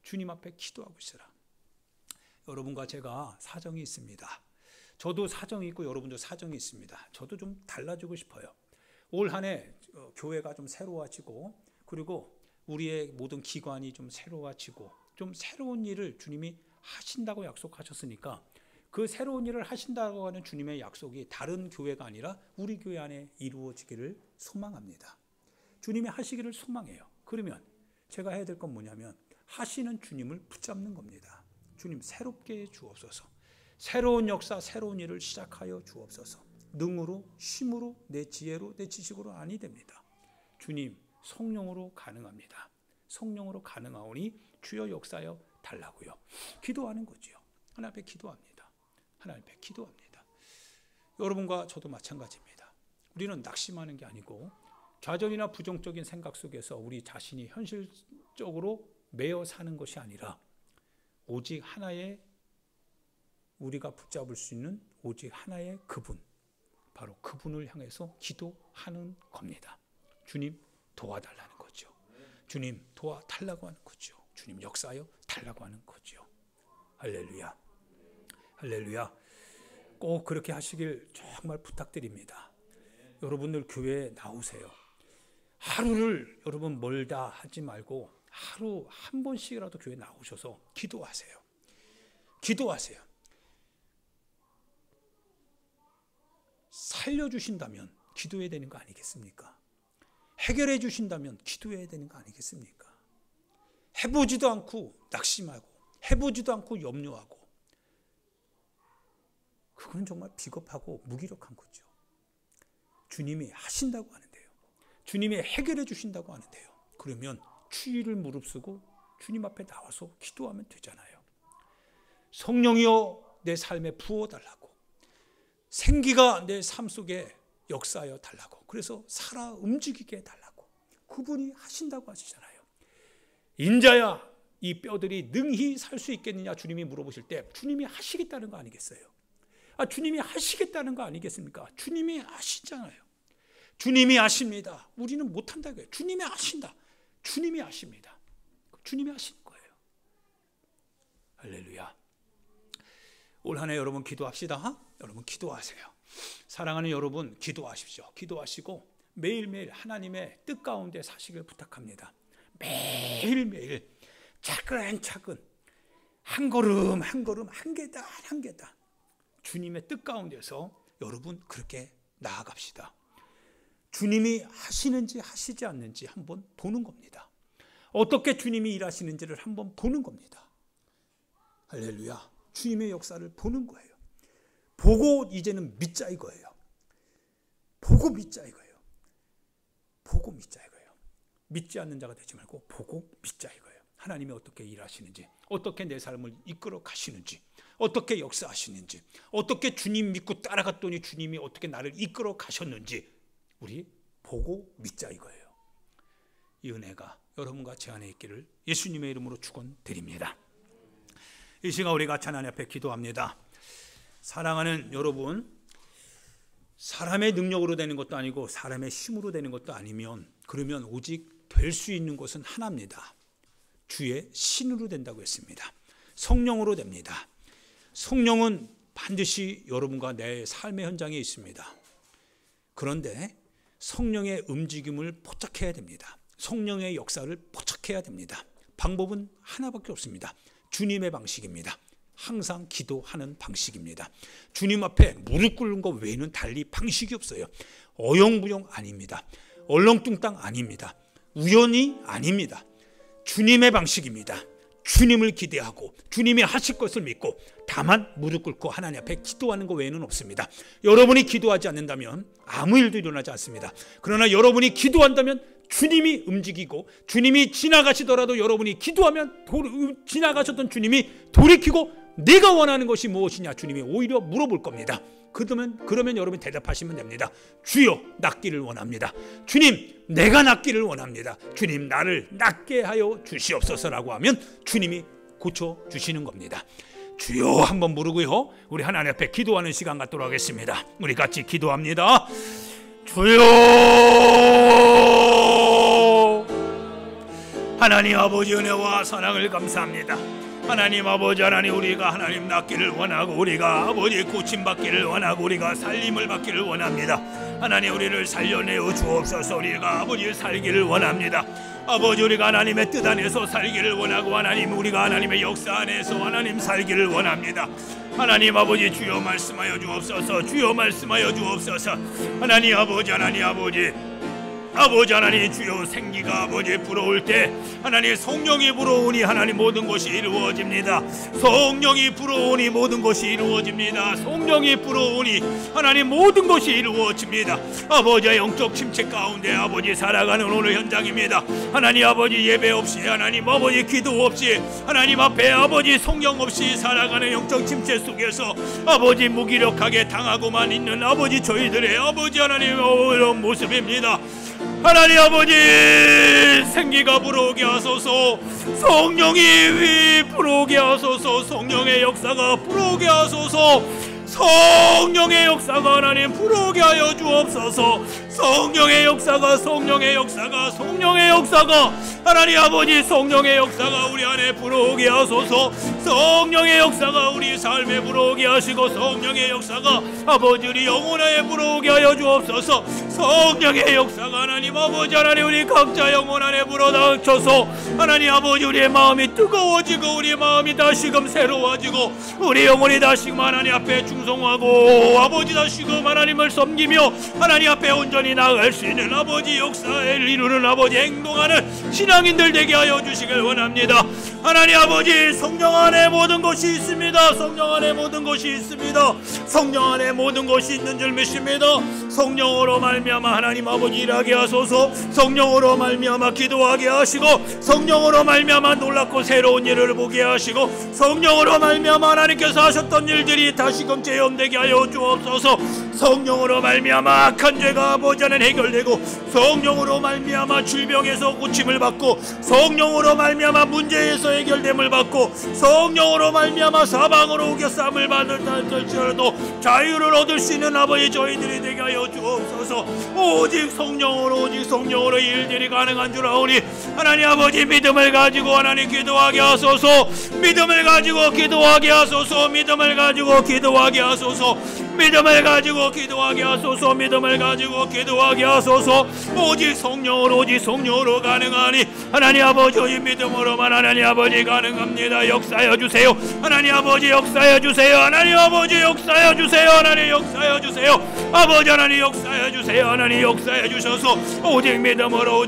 주님 앞에 기도하고 있으라. 여러분과 제가 사정이 있습니다. 저도 사정이 있고 여러분도 사정이 있습니다. 저도 좀 달라지고 싶어요. 올 한 해 교회가 좀 새로워지고 그리고 우리의 모든 기관이 좀 새로워지고 좀 새로운 일을 주님이 하신다고 약속하셨으니까 그 새로운 일을 하신다고 하는 주님의 약속이 다른 교회가 아니라 우리 교회 안에 이루어지기를 소망합니다. 주님이 하시기를 소망해요. 그러면 제가 해야 될 건 뭐냐면 하시는 주님을 붙잡는 겁니다. 주님 새롭게 해 주옵소서. 새로운 역사, 새로운 일을 시작하여 주옵소서. 능으로, 힘으로, 내 지혜로, 내 지식으로 아니 됩니다. 주님 성령으로 가능합니다. 성령으로 가능하오니 주여 역사여 달라고요. 기도하는 거지요. 하나님 앞에 기도합니다. 하나님 앞에 기도합니다. 여러분과 저도 마찬가지입니다. 우리는 낙심하는 게 아니고 좌절이나 부정적인 생각 속에서 우리 자신이 현실적으로 매여 사는 것이 아니라 오직 하나의 우리가 붙잡을 수 있는 오직 하나의 그분, 바로 그분을 향해서 기도하는 겁니다. 주님 도와달라는 거죠. 주님 도와달라고 하는 거죠. 주님 역사하여 달라고 하는 거죠. 할렐루야. 할렐루야. 꼭 그렇게 하시길 정말 부탁드립니다. 여러분들 교회에 나오세요. 하루를 여러분 멀다 하지 말고 하루 한 번씩이라도 교회 나오셔서 기도하세요. 기도하세요. 살려주신다면 기도해야 되는 거 아니겠습니까? 해결해 주신다면 기도해야 되는 거 아니겠습니까? 해보지도 않고 낙심하고 해보지도 않고 염려하고, 그건 정말 비겁하고 무기력한 거죠. 주님이 하신다고 하는데요, 주님이 해결해 주신다고 하는데요, 그러면 추위를 무릅쓰고 주님 앞에 나와서 기도하면 되잖아요. 성령이여 내 삶에 부어달라고, 생기가 내 삶 속에 역사하여 달라고, 그래서 살아 움직이게 해달라고 그분이 하신다고 하시잖아요. 인자야 이 뼈들이 능히 살 수 있겠느냐 주님이 물어보실 때 주님이 하시겠다는 거 아니겠어요? 주님이 하시겠다는 거 아니겠습니까? 주님이 하시잖아요. 주님이 아십니다. 우리는 못한다고요. 주님이 아신다. 주님이 아십니다. 주님이 하시는 거예요. 할렐루야. 올 한 해 여러분 기도합시다. 여러분 기도하세요. 사랑하는 여러분 기도하십시오. 기도하시고 매일매일 하나님의 뜻 가운데 사시길 부탁합니다. 매일매일 차근차근 한 걸음 한 걸음 한 계단 한 계단 주님의 뜻 가운데서 여러분 그렇게 나아갑시다. 주님이 하시는지 하시지 않는지 한번 보는 겁니다. 어떻게 주님이 일하시는지를 한번 보는 겁니다. 할렐루야. 주님의 역사를 보는 거예요. 보고 이제는 믿자 이거예요. 보고 믿자 이거예요. 보고 믿자 이거예요. 믿지 않는 자가 되지 말고 보고 믿자 이거예요. 하나님이 어떻게 일하시는지, 어떻게 내 삶을 이끌어 가시는지, 어떻게 역사하시는지, 어떻게 주님 믿고 따라갔더니 주님이 어떻게 나를 이끌어 가셨는지 우리 보고 믿자 이거예요. 이 은혜가 여러분과 제 안에 있기를 예수님의 이름으로 축원드립니다. 이 시간 우리 같이 하나님 앞에 기도합니다. 사랑하는 여러분, 사람의 능력으로 되는 것도 아니고 사람의 힘으로 되는 것도 아니면, 그러면 오직 될 수 있는 것은 하나입니다. 주의 신으로 된다고 했습니다. 성령으로 됩니다. 성령은 반드시 여러분과 내 삶의 현장에 있습니다. 그런데 성령의 움직임을 포착해야 됩니다. 성령의 역사를 포착해야 됩니다. 방법은 하나밖에 없습니다. 주님의 방식입니다. 항상 기도하는 방식입니다. 주님 앞에 무릎 꿇는 것 외에는 달리 방식이 없어요. 어영부영 아닙니다. 얼렁뚱땅 아닙니다. 우연히 아닙니다. 주님의 방식입니다. 주님을 기대하고 주님이 하실 것을 믿고 다만 무릎 꿇고 하나님 앞에 기도하는 것 외에는 없습니다. 여러분이 기도하지 않는다면 아무 일도 일어나지 않습니다. 그러나 여러분이 기도한다면 주님이 움직이고, 주님이 지나가시더라도 여러분이 기도하면 지나가셨던 주님이 돌이키고 내가 원하는 것이 무엇이냐 주님이 오히려 물어볼 겁니다. 그러면 여러분이 대답하시면 됩니다. 주여 낫기를 원합니다. 주님 내가 낫기를 원합니다. 주님 나를 낫게 하여 주시옵소서라고 하면 주님이 고쳐주시는 겁니다. 주여 한번 부르고요, 우리 하나님 앞에 기도하는 시간 갖도록 하겠습니다. 우리 같이 기도합니다. 주여, 하나님 아버지 은혜와 사랑을 감사합니다. 하나님 아버지, 하나님 우리가 하나님 낫기를 원하고, 우리가 아버지 고침받기를 원하고, 우리가 살림을 받기를 원합니다. 하나님 우리를 살려내어 주옵소서. 우리가 아버지 살기를 원합니다. 아버지 우리가 하나님의 뜻 안에서 살기를 원하고, 하나님 우리가 하나님의 역사 안에서 하나님 살기를 원합니다. 하나님 아버지 주여 말씀하여 주옵소서. 주여 말씀하여 주옵소서. 하나님 아버지, 하나님 아버지, 아버지 하나님 주여 생기가 아버지 불어올 때 하나님 성령이 불어오니 하나님 모든 것이 이루어집니다. 성령이 불어오니 모든 것이 이루어집니다. 성령이 불어오니 하나님 모든 것이 이루어집니다. 아버지의 영적 침체 가운데 아버지 살아가는 오늘 현장입니다. 하나님 아버지 예배 없이, 하나님 아버지 기도 없이, 하나님 앞에 아버지 성령 없이 살아가는 영적 침체 속에서 아버지 무기력하게 당하고만 있는 아버지 저희들의 아버지 하나님 이런 모습입니다. 하나님 아버지 생기가 불어오게 하소서. 성령이 불어오게 하소서. 성령의 역사가 불어오게 하소서. 성령의 역사가 하나님 불어오게 하여 주옵소서. 성령의 역사가, 성령의 역사가, 성령의 역사가, 하나님 아버지 성령의 역사가 우리 안에 불어오게 하소서. 성령의 역사가 우리 삶에 불어오게 하시고 성령의 역사가 아버지 우리 영혼 안에 불어오게 하여 주옵소서. 성령의 역사가 하나님 아버지 하나님 우리 각자 영혼 안에 불어닥쳐서 하나님 아버지 우리의 마음이 뜨거워지고 우리의 마음이 다시금 새로워지고 우리 영혼이 다시금 하나님 앞에 충성하고 아버지 다시금 하나님을 섬기며 하나님 앞에 온전히 나아갈 수 있는 아버지 역사를 이루는 아버지 행동하는 신앙인들 되게 하여 주시길 원합니다. 하나님 아버지 성령 안에 모든 것이 있습니다. 성령 안에 모든 것이 있습니다. 성령 안에 모든 것이 있는 줄 믿습니다. 성령으로 말미암아 하나님 아버지 일하게 하소서. 성령으로 말미암아 기도하게 하시고 성령으로 말미암아 놀랍고 새로운 일을 보게 하시고 성령으로 말미암아 하나님께서 하셨던 일들이 다시금 재현되게 하여 주옵소서. 성령으로 말미암아 악한 죄가 아버지 안에 해결되고 성령으로 말미암아 질병에서 고침을 받고 성령으로 말미암아 문제에서 해결됨을 받고 성령으로 말미암아 사방으로 우겨쌈을 받을지라도 자유를 얻을 수 있는 아버지 저희들이 되게 하여 주옵소서. 오직 성령으로 이 일들이 가능한 줄 아오니 하나님 아버지 믿음을 가지고 하나님 기도하게 하소서. 믿음을 가지고 기도하게 하소서. 믿음을 가지고 기도하게 하소서. 믿음을 가지고 기도하게 하소서. 믿음을 가지고 기도하게 하소서. 오직 성령으로 가능하니 하나님 아버지 이 믿음으로만 하나님 아버지 가능합니다. 역사여 주세요. 하나님 아버지 역사여 주세요. 하나님 아버지 역사여 주세요. 하나님 역사여 주세요. 아버지 하나님 역사여 주세요. 하나님 역사여 주셔서 오직 믿음으로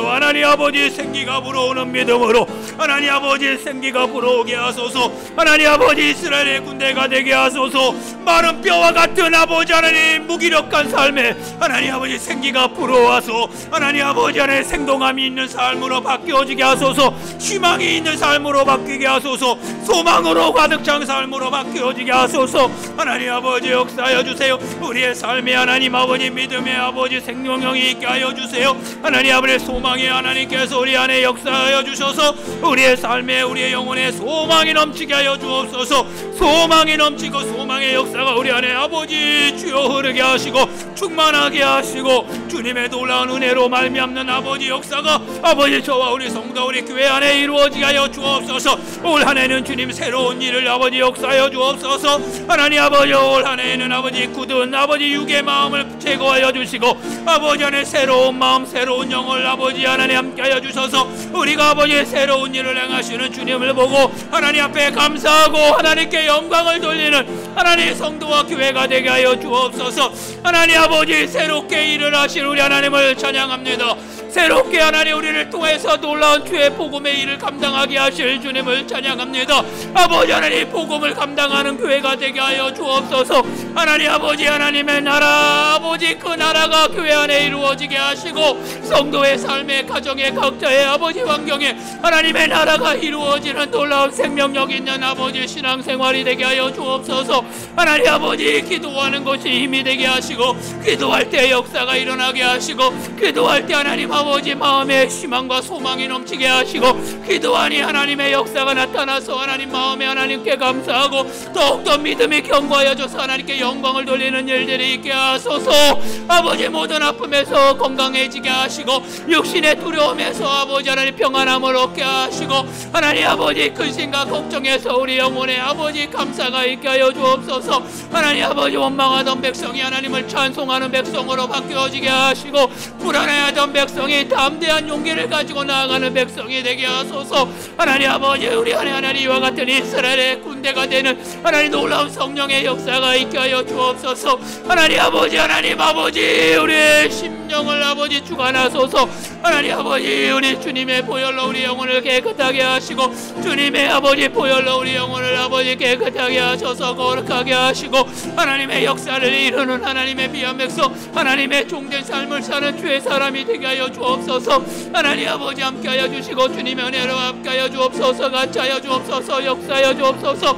하나님 아버지 생기가 불어오는 믿음으로 하나님 아버지 생기가 불어오게 하소서. 하나님 아버지 이스라엘의 군대가 되게 하소서. 마른 뼈와 같은 아버지 하나님 무기력한 삶에 하나님 아버지 생기가 불어와서 하나님 아버지 안에 생동함이 있는 삶으로 바뀌어지게 하소서. 희망이 있는 삶으로 바뀌게 하소서. 소망으로 가득 찬 삶으로 바뀌어지게 하소서. 하나님 아버지 역사하여 주세요. 우리의 삶에 하나님 아버지 믿음의 아버지 생명력이 있게 하여 주세요. 하나님 아버지 소망의 하나님께서 우리 안에 역사하여 주셔서 우리의 삶에 우리의 영혼에 소망이 넘치게 하여 주옵소서. 소망이 넘치고 소망의 역사가 우리 안에 아버지 주여 흐르게 하시고 충만하게 하시고 주님의 놀라운 은혜로 말미암는 아버지 역사가 아버지 저와 우리 성도 우리 교회 안에 이루어지게 하여 주옵소서. 올 한해는 주님 새로운 일을 아버지 역사하여 주옵소서. 하나님 아버지 올 한해에는 아버지 굳은 아버지 육의 마음을 제거하여 주시고 아버지 안에 새로운 마음 새로운 영을 아버지 하나님 함께하여 주셔서 우리가 아버지 새로운 일을 행하시는 주님을 보고 하나님 앞에 감사하고 하나님께 영광을 돌리는 하나님 성도와 교회가 되게 하여 주옵소서. 하나님 아버지 새롭게 일을 하실 우리 하나님을 찬양합니다. 새롭게 하나님 우리를 통해서 놀라운 주의 복음의 일을 감당하게 하실 주님을 찬양합니다. 아버지 하나님 복음을 감당하는 교회가 되게 하여 주옵소서. 하나님 아버지 하나님의 나라 아버지 그 나라가 교회 안에 이루어지게 하시고 성도의 삶의 가정의 각자의 아버지 환경에 하나님의 나라가 이루어지는 놀라운 생명력 있는 아버지 신앙생활이 되게 하여 주옵소서. 하나님 아버지 기도하는 것이 힘이 되게 하시고 기도할 때 역사가 일어나게 하시고 기도할 때 하나님 아버지 마음에 희망과 소망이 넘치게 하시고 기도하니 하나님의 역사가 나타나서 하나님 마음에 하나님께 감사하고 더욱더 믿음이 견고하여져서 하나님께 영광을 돌리는 일들이 있게 하소서. 아버지 모든 아픔에서 건강해지게 하시고 육신의 두려움에서 아버지 하나님 평안함을 얻게 하시고 하나님 아버지 근심과 걱정에서 우리 영혼에 아버지 감사가 있게 하여 주옵소서. 하나님 아버지 원망하던 백성이 하나님을 찬송하는 백성으로 바뀌어지게 하시고 불안해하던 백성이 담대한 용기를 가지고 나아가는 백성이 되게 하소서. 하나님 아버지 우리 안에 하나님 이와 같은 이스라엘의 군대가 되는 하나님 놀라운 성령의 역사가 있게 하여 주옵소서. 하나님 아버지 하나님 아버지 우리의 심령을 아버지 주관하소서. 하나님 아버지 우리 주님의 보혈로 우리 영혼을 깨끗하게 하시고 주님의 아버지 보혈로 우리 영혼을 아버지 깨끗하게 하셔서 거룩하게 하시고 하나님의 역사를 이루는 하나님의 귀한 백성 하나님의 종된 삶을 사는 주의 사람이 되게 하여 주옵소서. 하나님 아버지 함께하여 주시고 주님의 은혜로 함께하여 주옵소서. 같이 하여 주옵소서. 역사하여 주옵소서.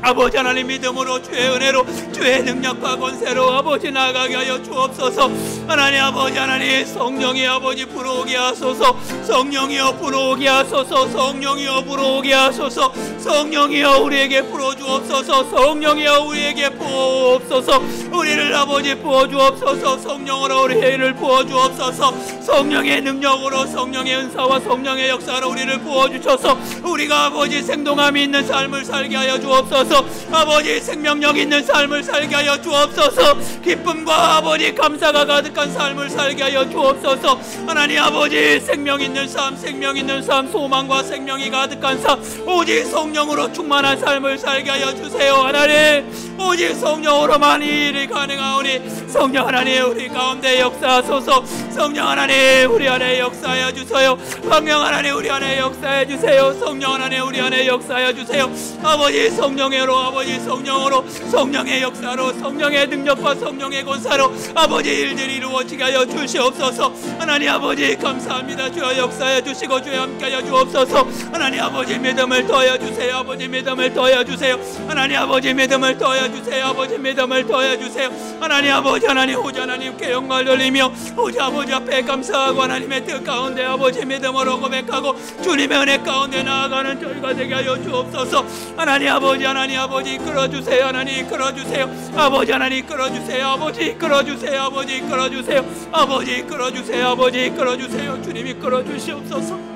아버지 하나님 믿음으로 주의 은혜로 주의 능력과 권세로 아버지 나아가게 하여 주옵소서. 하나님 아버지 하나님 성령이 아버지 불어오게 하소서. 성령이여 불어오게 하소서. 성령이여 불어오게 하소서. 성령이여 우리에게 불어주옵소서. 성령이여 우리에게 부어옵소서. 우리를 아버지 부어주옵소서. 성령으로 우리를 부어주옵소서. 성령의 능력으로 성령의 은사와 성령의 역사로 우리를 부어주셔서 우리가 아버지 생동함이 있는 삶을 살게 하여 주옵소서. 아버지 생명력 있는 삶을 살게 하여 주옵소서. 기쁨과 아버지 감사가 가득한 삶을 살게 하여 주옵소서. 하나님 아버지 생명 있는 삶, 생명 있는 삶, 소망과 생명이 가득한 삶, 오직 성령으로 충만한 삶을 살게 하여 주세요. 하나님 오직 성령으로만 이 일이 가능하오니 성령 하나님 우리 가운데 역사하소서. 성령 하나님 우리 안에 역사하여 주세요. 성령 하나님 우리 안에 역사해 주세요. 성령 하나님 우리 안에 역사하여 주세요. 아버지 성령으로 아버지 성령으로 성령의 역사로 성령의 능력과 성령의 권사로 아버지 일들이 이루어지게 하여 주시옵소서. 하나님 아버지 감사합니다. 주여 역사해 주시고 주여 함께하여 주옵소서. 하나님 아버지 믿음을 더하여 주세요. 아버지 믿음을 더하여 주세요. 하나님 아버지 믿음을 더하여 주세요. 아버지 믿음을 더하여 주세요. 하나님 아버지 하나님 오직 하나님께 영광을 돌리며 오직 아버지 앞에 감사하고 하나님의 뜻 가운데 아버지 믿음으로 고백하고 주님의 은혜 가운데 나아가는 저희가 되게 하여 주옵소서. 하나님 아버지 하나님 아버지 이끌어주세요. 하나님 이끌어주세요. 아버지 하나님 이끌어주세요. 아버지 이끌어주세요. 아버지 이끌어주세요. 아버지 이끌어주세요. 아버지 이끌어주세요. 주님 이끌어주시옵소서.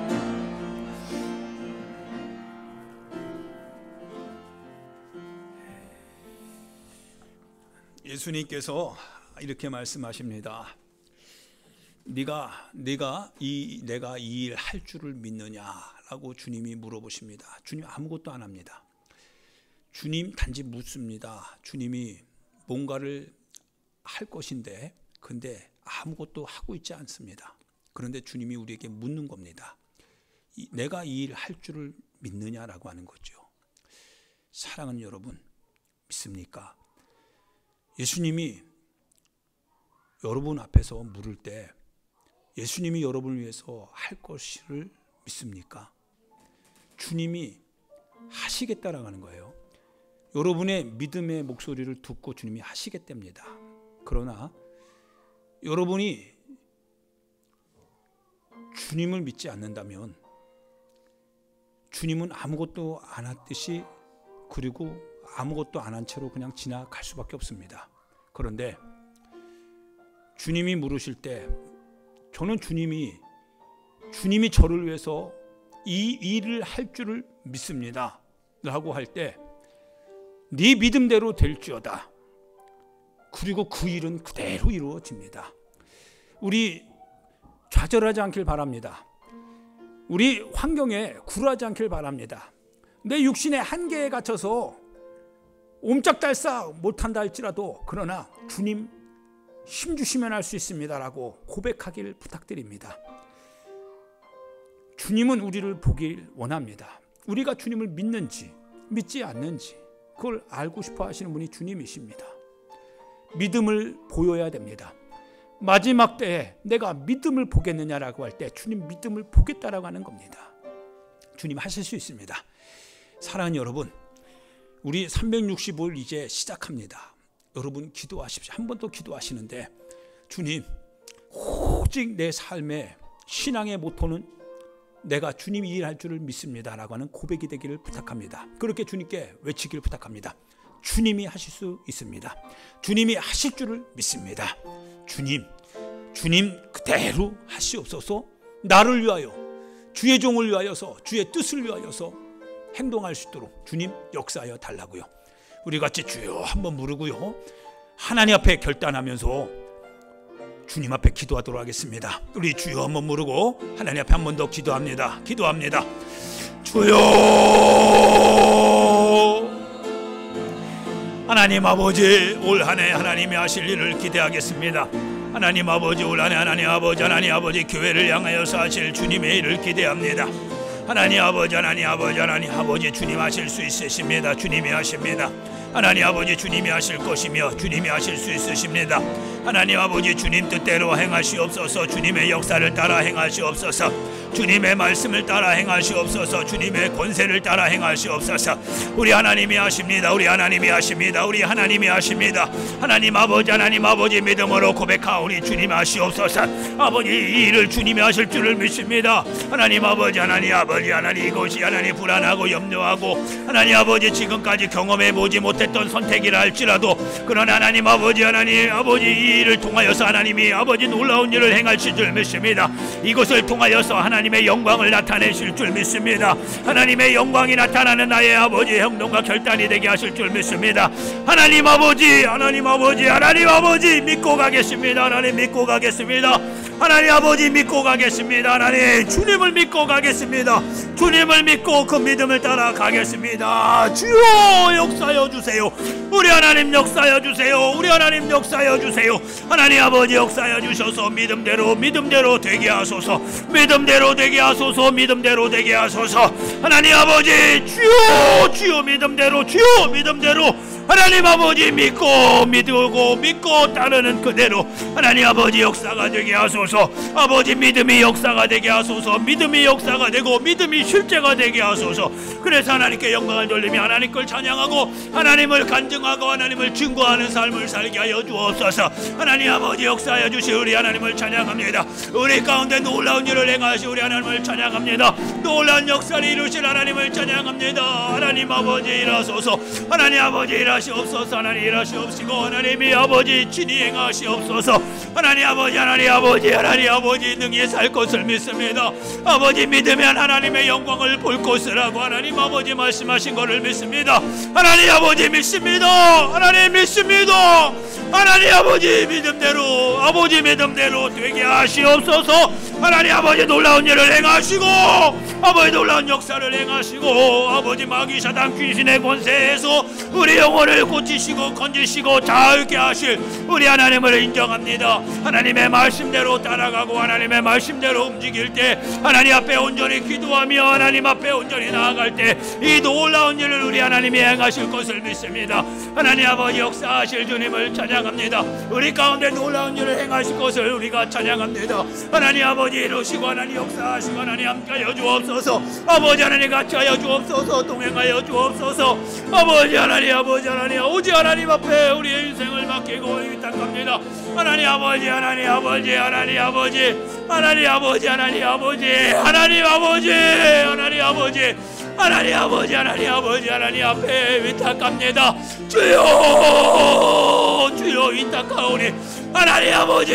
예수님께서 이렇게 말씀하십니다. 내가 이 일 할 줄을 믿느냐라고 주님이 물어보십니다. 주님 아무것도 안 합니다. 주님 단지 묻습니다. 주님이 뭔가를 할 것인데 근데 아무것도 하고 있지 않습니다. 그런데 주님이 우리에게 묻는 겁니다. 내가 이 일 할 줄을 믿느냐라고 하는 거죠. 사랑하는 여러분 믿습니까? 예수님이 여러분 앞에서 물을 때 예수님이 여러분을 위해서 할 것을 믿습니까? 주님이 하시겠다라고 하는 거예요. 여러분의 믿음의 목소리를 듣고 주님이 하시겠답니다. 그러나 여러분이 주님을 믿지 않는다면 주님은 아무것도 안 했듯이 그리고 아무것도 안 한 채로 그냥 지나갈 수밖에 없습니다. 그런데 주님이 물으실 때 저는 주님이 저를 위해서 이 일을 할 줄을 믿습니다 라고 할 때 네 믿음대로 될지어다. 그리고 그 일은 그대로 이루어집니다. 우리 좌절하지 않길 바랍니다. 우리 환경에 굴하지 않길 바랍니다. 내 육신의 한계에 갇혀서 옴짝달싹 못한다 할지라도 그러나 주님 힘주시면 할 수 있습니다라고 고백하길 부탁드립니다. 주님은 우리를 보길 원합니다. 우리가 주님을 믿는지 믿지 않는지 그걸 알고 싶어 하시는 분이 주님이십니다. 믿음을 보여야 됩니다. 마지막 때에 내가 믿음을 보겠느냐라고 할 때 주님 믿음을 보겠다라고 하는 겁니다. 주님 하실 수 있습니다. 사랑하는 여러분 우리 365일 이제 시작합니다. 여러분 기도하십시오. 한 번 더 기도하시는데 주님 오직 내 삶의 신앙의 모토는 내가 주님이 일할 줄을 믿습니다라고 하는 고백이 되기를 부탁합니다. 그렇게 주님께 외치기를 부탁합니다. 주님이 하실 수 있습니다. 주님이 하실 줄을 믿습니다. 주님 그대로 하시옵소서. 나를 위하여 주의 종을 위하여서 주의 뜻을 위하여서 행동할 수 있도록 주님 역사하여 달라고요. 우리 같이 주여 한번 부르고요. 하나님 앞에 결단하면서 주님 앞에 기도하도록 하겠습니다. 우리 주여 한번 부르고 하나님 앞에 한 번 더 기도합니다. 주여 하나님 아버지 올 한 해 하나님이 하실 일을 기대하겠습니다. 하나님 아버지 올 한 해 하나님 아버지 교회를 향하여서 하실 주님의 일을 기대합니다. 하나님 아버지 주님 하실 수 있으십니다. 주님이 하십니다. 하나님 아버지 주님이 하실 것이며 주님이 하실 수 있으십니다. 하나님 아버지 주님 뜻대로 행하시옵소서. 주님의 역사를 따라 행하시옵소서. 주님의 말씀을 따라 행하시옵소서. 주님의 권세를 따라 행하시옵소서. 우리 하나님이 하십니다. 우리 하나님이 하십니다. 우리 하나님이 하십니다. 하나님 아버지 믿음으로 고백하오니 주님 하시옵소서. 아버지 이 일을 주님이 하실 줄을 믿습니다. 하나님 아버지 이것이 하나님 불안하고 염려하고 하나님 아버지 지금까지 경험해보지 못했던 선택이라 할지라도 그러나 하나님 아버지 이 일을 통하여서 하나님이 아버지 놀라운 일을 행하실 줄 믿습니다. 이것을 통하여서 하나님의 영광을 나타내실 줄 믿습니다. 하나님의 영광이 나타나는 나의 아버지 행동과 결단이 되게 하실 줄 믿습니다. 하나님 아버지 믿고 가겠습니다. 하나님 믿고 가겠습니다. 하나님 아버지 믿고 가겠습니다. 하나님 주님을 믿고 가겠습니다. 주님을 믿고 그 믿음을 따라 가겠습니다. 주여 역사여 주세요. 우리 하나님 역사여 주세요. 우리 하나님 역사여 주세요. 하나님 아버지 역사여 주셔서 믿음대로 되게 하소서. 믿음대로 되게 하소서. 믿음대로 되게 하소서. 하나님 아버지 주여 믿음대로 하나님 아버지 믿고 따르는 그대로 하나님 아버지 역사가 되게 하소서. 아버지 믿음이 역사가 되게 하소서. 믿음이 역사가 되고 믿음이 실제가 되게 하소서. 그래서 하나님께 영광을 돌리며 하나님 걸 찬양하고 하나님을 간증하고 하나님을 증거하는 삶을 살게 하여 주옵소서. 하나님 아버지 역사하여 주시 우리 하나님을 찬양합니다. 우리 가운데 놀라운 일을 행하시 우리 하나님을 찬양합니다. 놀라운 역사를 이루실 하나님을 찬양합니다. 하나님 아버지 일하소서. 하나님 아버지 일하시옵소서. 하나님 일하시옵시고 하나님이 아버지 친히 행하시옵소서. 하나님 아버지 능히 살 것을 믿습니다. 아버지 믿으면 하나님의 영광을 볼 것이라고 하나님 아버지 말씀하신 것을 믿습니다. 하나님 아버지 믿습니다. 하나님 아버지 믿음대로 되게 하시옵소서. 하나님 아버지 놀라운 일을 행하시고 아버지 놀라운 역사를 행하시고 아버지 마귀 사단 귀신의 권세에서 우리 영혼을 고치시고 건지시고 자유케 하실 우리 하나님을 인정합니다. 하나님의 말씀대로 따라가고 하나님의 말씀대로 움직일 때 하나님 앞에 온전히 기도하며 하나님 앞에 온전히 나아갈 때 이 놀라운 일을 우리 하나님이 행하실 것을 믿습니다. 하나님 아버지 역사하실 주님을 찬양합니다. 우리 가운데 놀라운 일을 행하실 것을 우리가 찬양합니다. 하나님 아버지 이루시고 하나님 역사하시고 하나님 함께하여 주옵소서. 아버지 하나님 같이하여 주옵소서. 동행하여 주옵소서. 아버지 하나님 오직 하나님 앞에 우리의 인생을 맡기고 위탁합니다. 하나님 아버지 하나님 앞에 위탁합니다. 주여 위탁하오니 하나님 아버지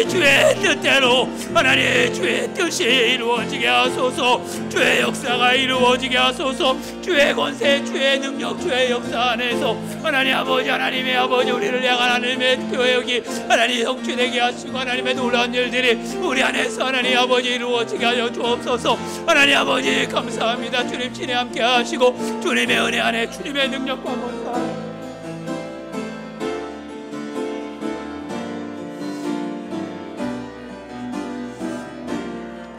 주의 뜻대로 하나님 주의 뜻이 이루어지게 하소서. 주의 역사가 이루어지게 하소서. 주의 권세 주의 능력 주의 역사 안에서 하나님의 아버지 우리를 향한 하나님의 교육이 하나님 성취되게 하시고 하나님의 놀라운 일들이 우리 안에서 하나님 아버지 이루어지게 하여 주옵소서. 하나님 아버지 감사합니다. 주님 친히 함께 하시고 주님의 은혜 안에 주님의 능력과 권세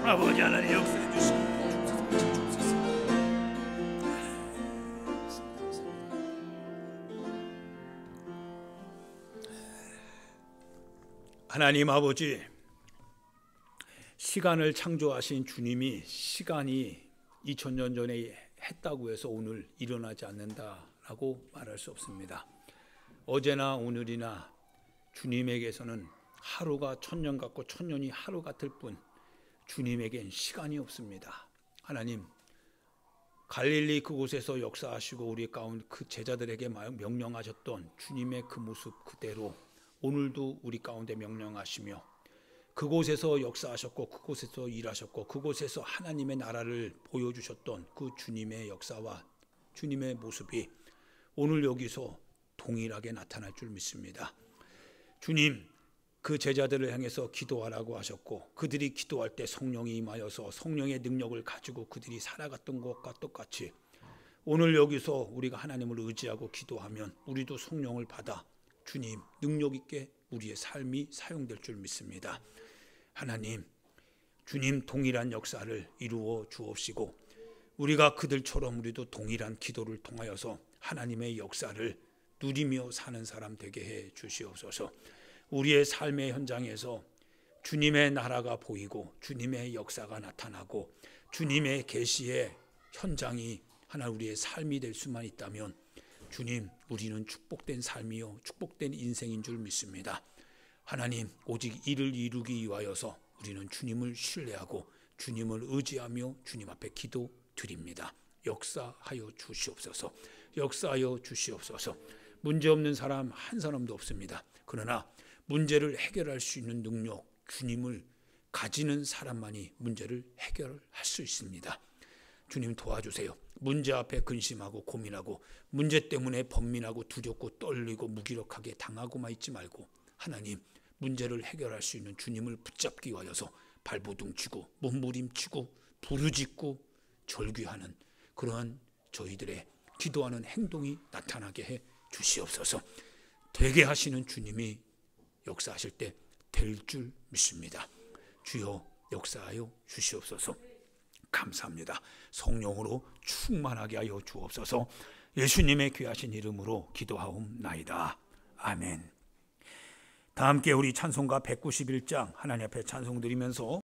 아버지 하나님 역사해 주시고 하나님 아버지 시간을 창조하신 주님이 시간이 2000년 전에 했다고 해서 오늘 일어나지 않는다라고 말할 수 없습니다. 어제나 오늘이나 주님에게서는 하루가 1000년 같고 1000년이 하루 같을 뿐 주님에겐 시간이 없습니다. 하나님 갈릴리 그곳에서 역사하시고 우리 가운데 그 제자들에게 명령하셨던 주님의 그 모습 그대로 오늘도 우리 가운데 명령하시며 그곳에서 역사하셨고 그곳에서 일하셨고 그곳에서 하나님의 나라를 보여주셨던 그 주님의 역사와 주님의 모습이 오늘 여기서 동일하게 나타날 줄 믿습니다. 주님 그 제자들을 향해서 기도하라고 하셨고 그들이 기도할 때 성령이 임하여서 성령의 능력을 가지고 그들이 살아갔던 것과 똑같이 오늘 여기서 우리가 하나님을 의지하고 기도하면 우리도 성령을 받아 주님 능력 있게 우리의 삶이 사용될 줄 믿습니다. 하나님 주님 동일한 역사를 이루어 주옵시고 우리가 그들처럼 우리도 동일한 기도를 통하여서 하나님의 역사를 누리며 사는 사람 되게 해 주시옵소서. 우리의 삶의 현장에서 주님의 나라가 보이고 주님의 역사가 나타나고 주님의 계시의 현장이 하나 우리의 삶이 될 수만 있다면 주님, 우리는 축복된 삶이요 축복된 인생인 줄 믿습니다. 하나님, 오직 이를 이루기 위하여서 우리는 주님을 신뢰하고 주님을 의지하며 주님 앞에 기도드립니다. 역사하여 주시옵소서. 역사하여 주시옵소서. 문제없는 사람 한 사람도 없습니다. 그러나 문제를 해결할 수 있는 능력, 주님을 가지는 사람만이 문제를 해결할 수 있습니다. 주님 도와주세요. 문제 앞에 근심하고 고민하고 문제 때문에 번민하고 두렵고 떨리고 무기력하게 당하고만 있지 말고 하나님, 문제를 해결할 수 있는 주님을 붙잡기 위하여서 발버둥치고 몸부림치고 부르짖고 절규하는 그러한 저희들의 기도하는 행동이 나타나게 해 주시옵소서. 되게 하시는 주님이 역사하실 때 될 줄 믿습니다. 주여 역사하여 주시옵소서. 감사합니다. 성령으로 충만하게 하여 주옵소서. 예수님의 귀하신 이름으로 기도하옵나이다. 아멘. 다 함께 우리 찬송가 191장 하나님 앞에 찬송 드리면서